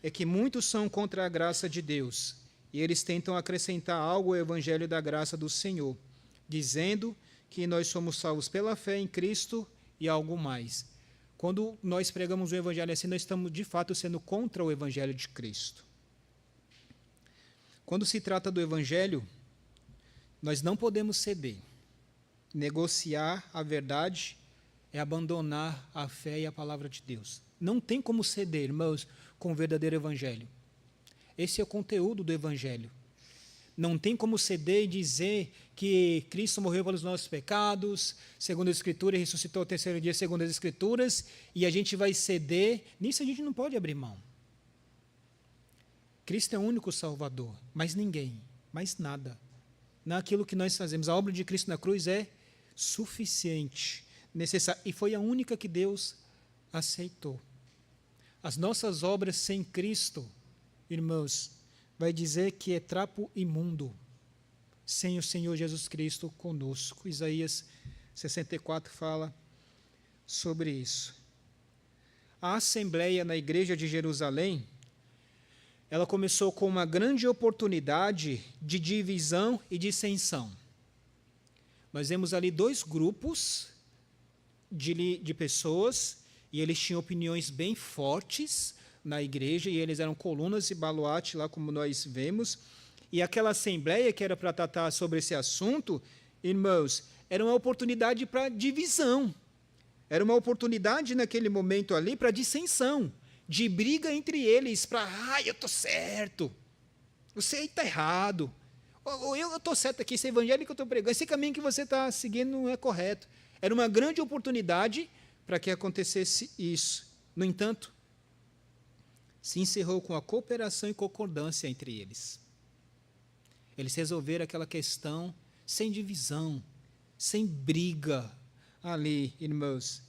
é que muitos são contra a graça de Deus e eles tentam acrescentar algo ao evangelho da graça do Senhor, dizendo que nós somos salvos pela fé em Cristo e algo mais. Quando nós pregamos o evangelho assim, nós estamos de fato sendo contra o evangelho de Cristo. Quando se trata do evangelho, nós não podemos ceder. Negociar a verdade é abandonar a fé e a palavra de Deus. Não tem como ceder, irmãos, com o verdadeiro evangelho. Esse é o conteúdo do evangelho. Não tem como ceder e dizer que Cristo morreu pelos nossos pecados, segundo a Escritura, e ressuscitou ao terceiro dia, segundo as Escrituras, e a gente vai ceder. Nisso a gente não pode abrir mão. Cristo é o único Salvador, mas ninguém, mais nada. Naquilo que nós fazemos, a obra de Cristo na cruz é suficiente, necessária, e foi a única que Deus aceitou. As nossas obras sem Cristo, irmãos, vai dizer que é trapo imundo, sem o Senhor Jesus Cristo conosco. Isaías 64 fala sobre isso. A assembleia na igreja de Jerusalém, ela começou com uma grande oportunidade de divisão e dissensão. Nós vemos ali dois grupos de pessoas, e eles tinham opiniões bem fortes na igreja, e eles eram colunas e baluarte, lá como nós vemos. E aquela assembleia que era para tratar sobre esse assunto, irmãos, era uma oportunidade para divisão. Era uma oportunidade naquele momento ali para dissensão, de briga entre eles, para, eu estou certo, você está errado, ou eu estou certo aqui, esse evangelho que eu estou pregando, esse caminho que você está seguindo não é correto. Era uma grande oportunidade para que acontecesse isso. No entanto, se encerrou com a cooperação e concordância entre eles. Eles resolveram aquela questão sem divisão, sem briga ali, irmãos.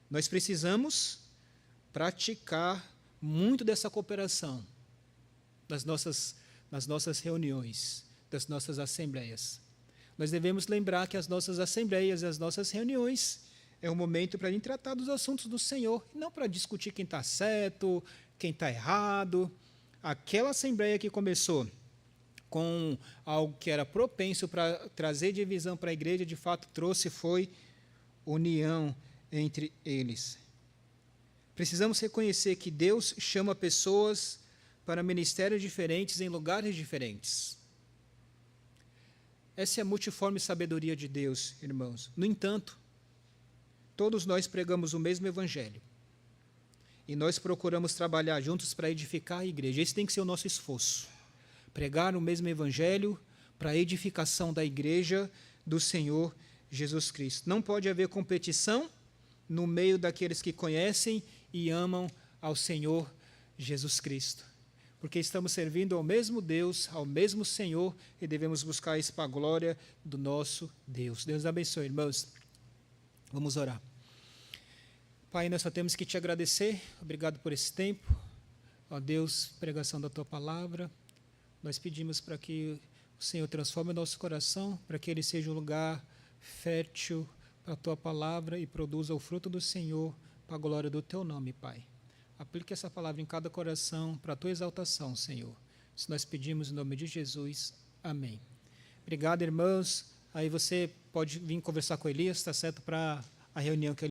Nós precisamos praticar muito dessa cooperação nas nossas reuniões, das nossas assembleias. Nós devemos lembrar que as nossas assembleias e as nossas reuniões é um momento para a gente tratar dos assuntos do Senhor, e não para discutir quem está certo, quem está errado. Aquela assembleia que começou com algo que era propenso para trazer divisão para a igreja, de fato trouxe, foi união entre eles. Precisamos reconhecer que Deus chama pessoas para ministérios diferentes em lugares diferentes. Essa é a multiforme sabedoria de Deus, irmãos. No entanto, todos nós pregamos o mesmo evangelho. E nós procuramos trabalhar juntos para edificar a igreja. Esse tem que ser o nosso esforço. Pregar o mesmo evangelho para a edificação da igreja do Senhor Jesus Cristo. Não pode haver competição no meio daqueles que conhecem e amam ao Senhor Jesus Cristo. Porque estamos servindo ao mesmo Deus, ao mesmo Senhor, e devemos buscar isso para a glória do nosso Deus. Deus abençoe, irmãos. Vamos orar. Pai, nós só temos que te agradecer. Obrigado por esse tempo. Ó Deus, pregação da tua palavra. Nós pedimos para que o Senhor transforme o nosso coração, para que ele seja um lugar fértil para a tua palavra e produza o fruto do Senhor para a glória do teu nome, Pai. Aplique essa palavra em cada coração para a tua exaltação, Senhor. Se nós pedimos em nome de Jesus. Amém. Obrigado, irmãos. Aí você pode vir conversar com Elias, está certo, para a reunião que ele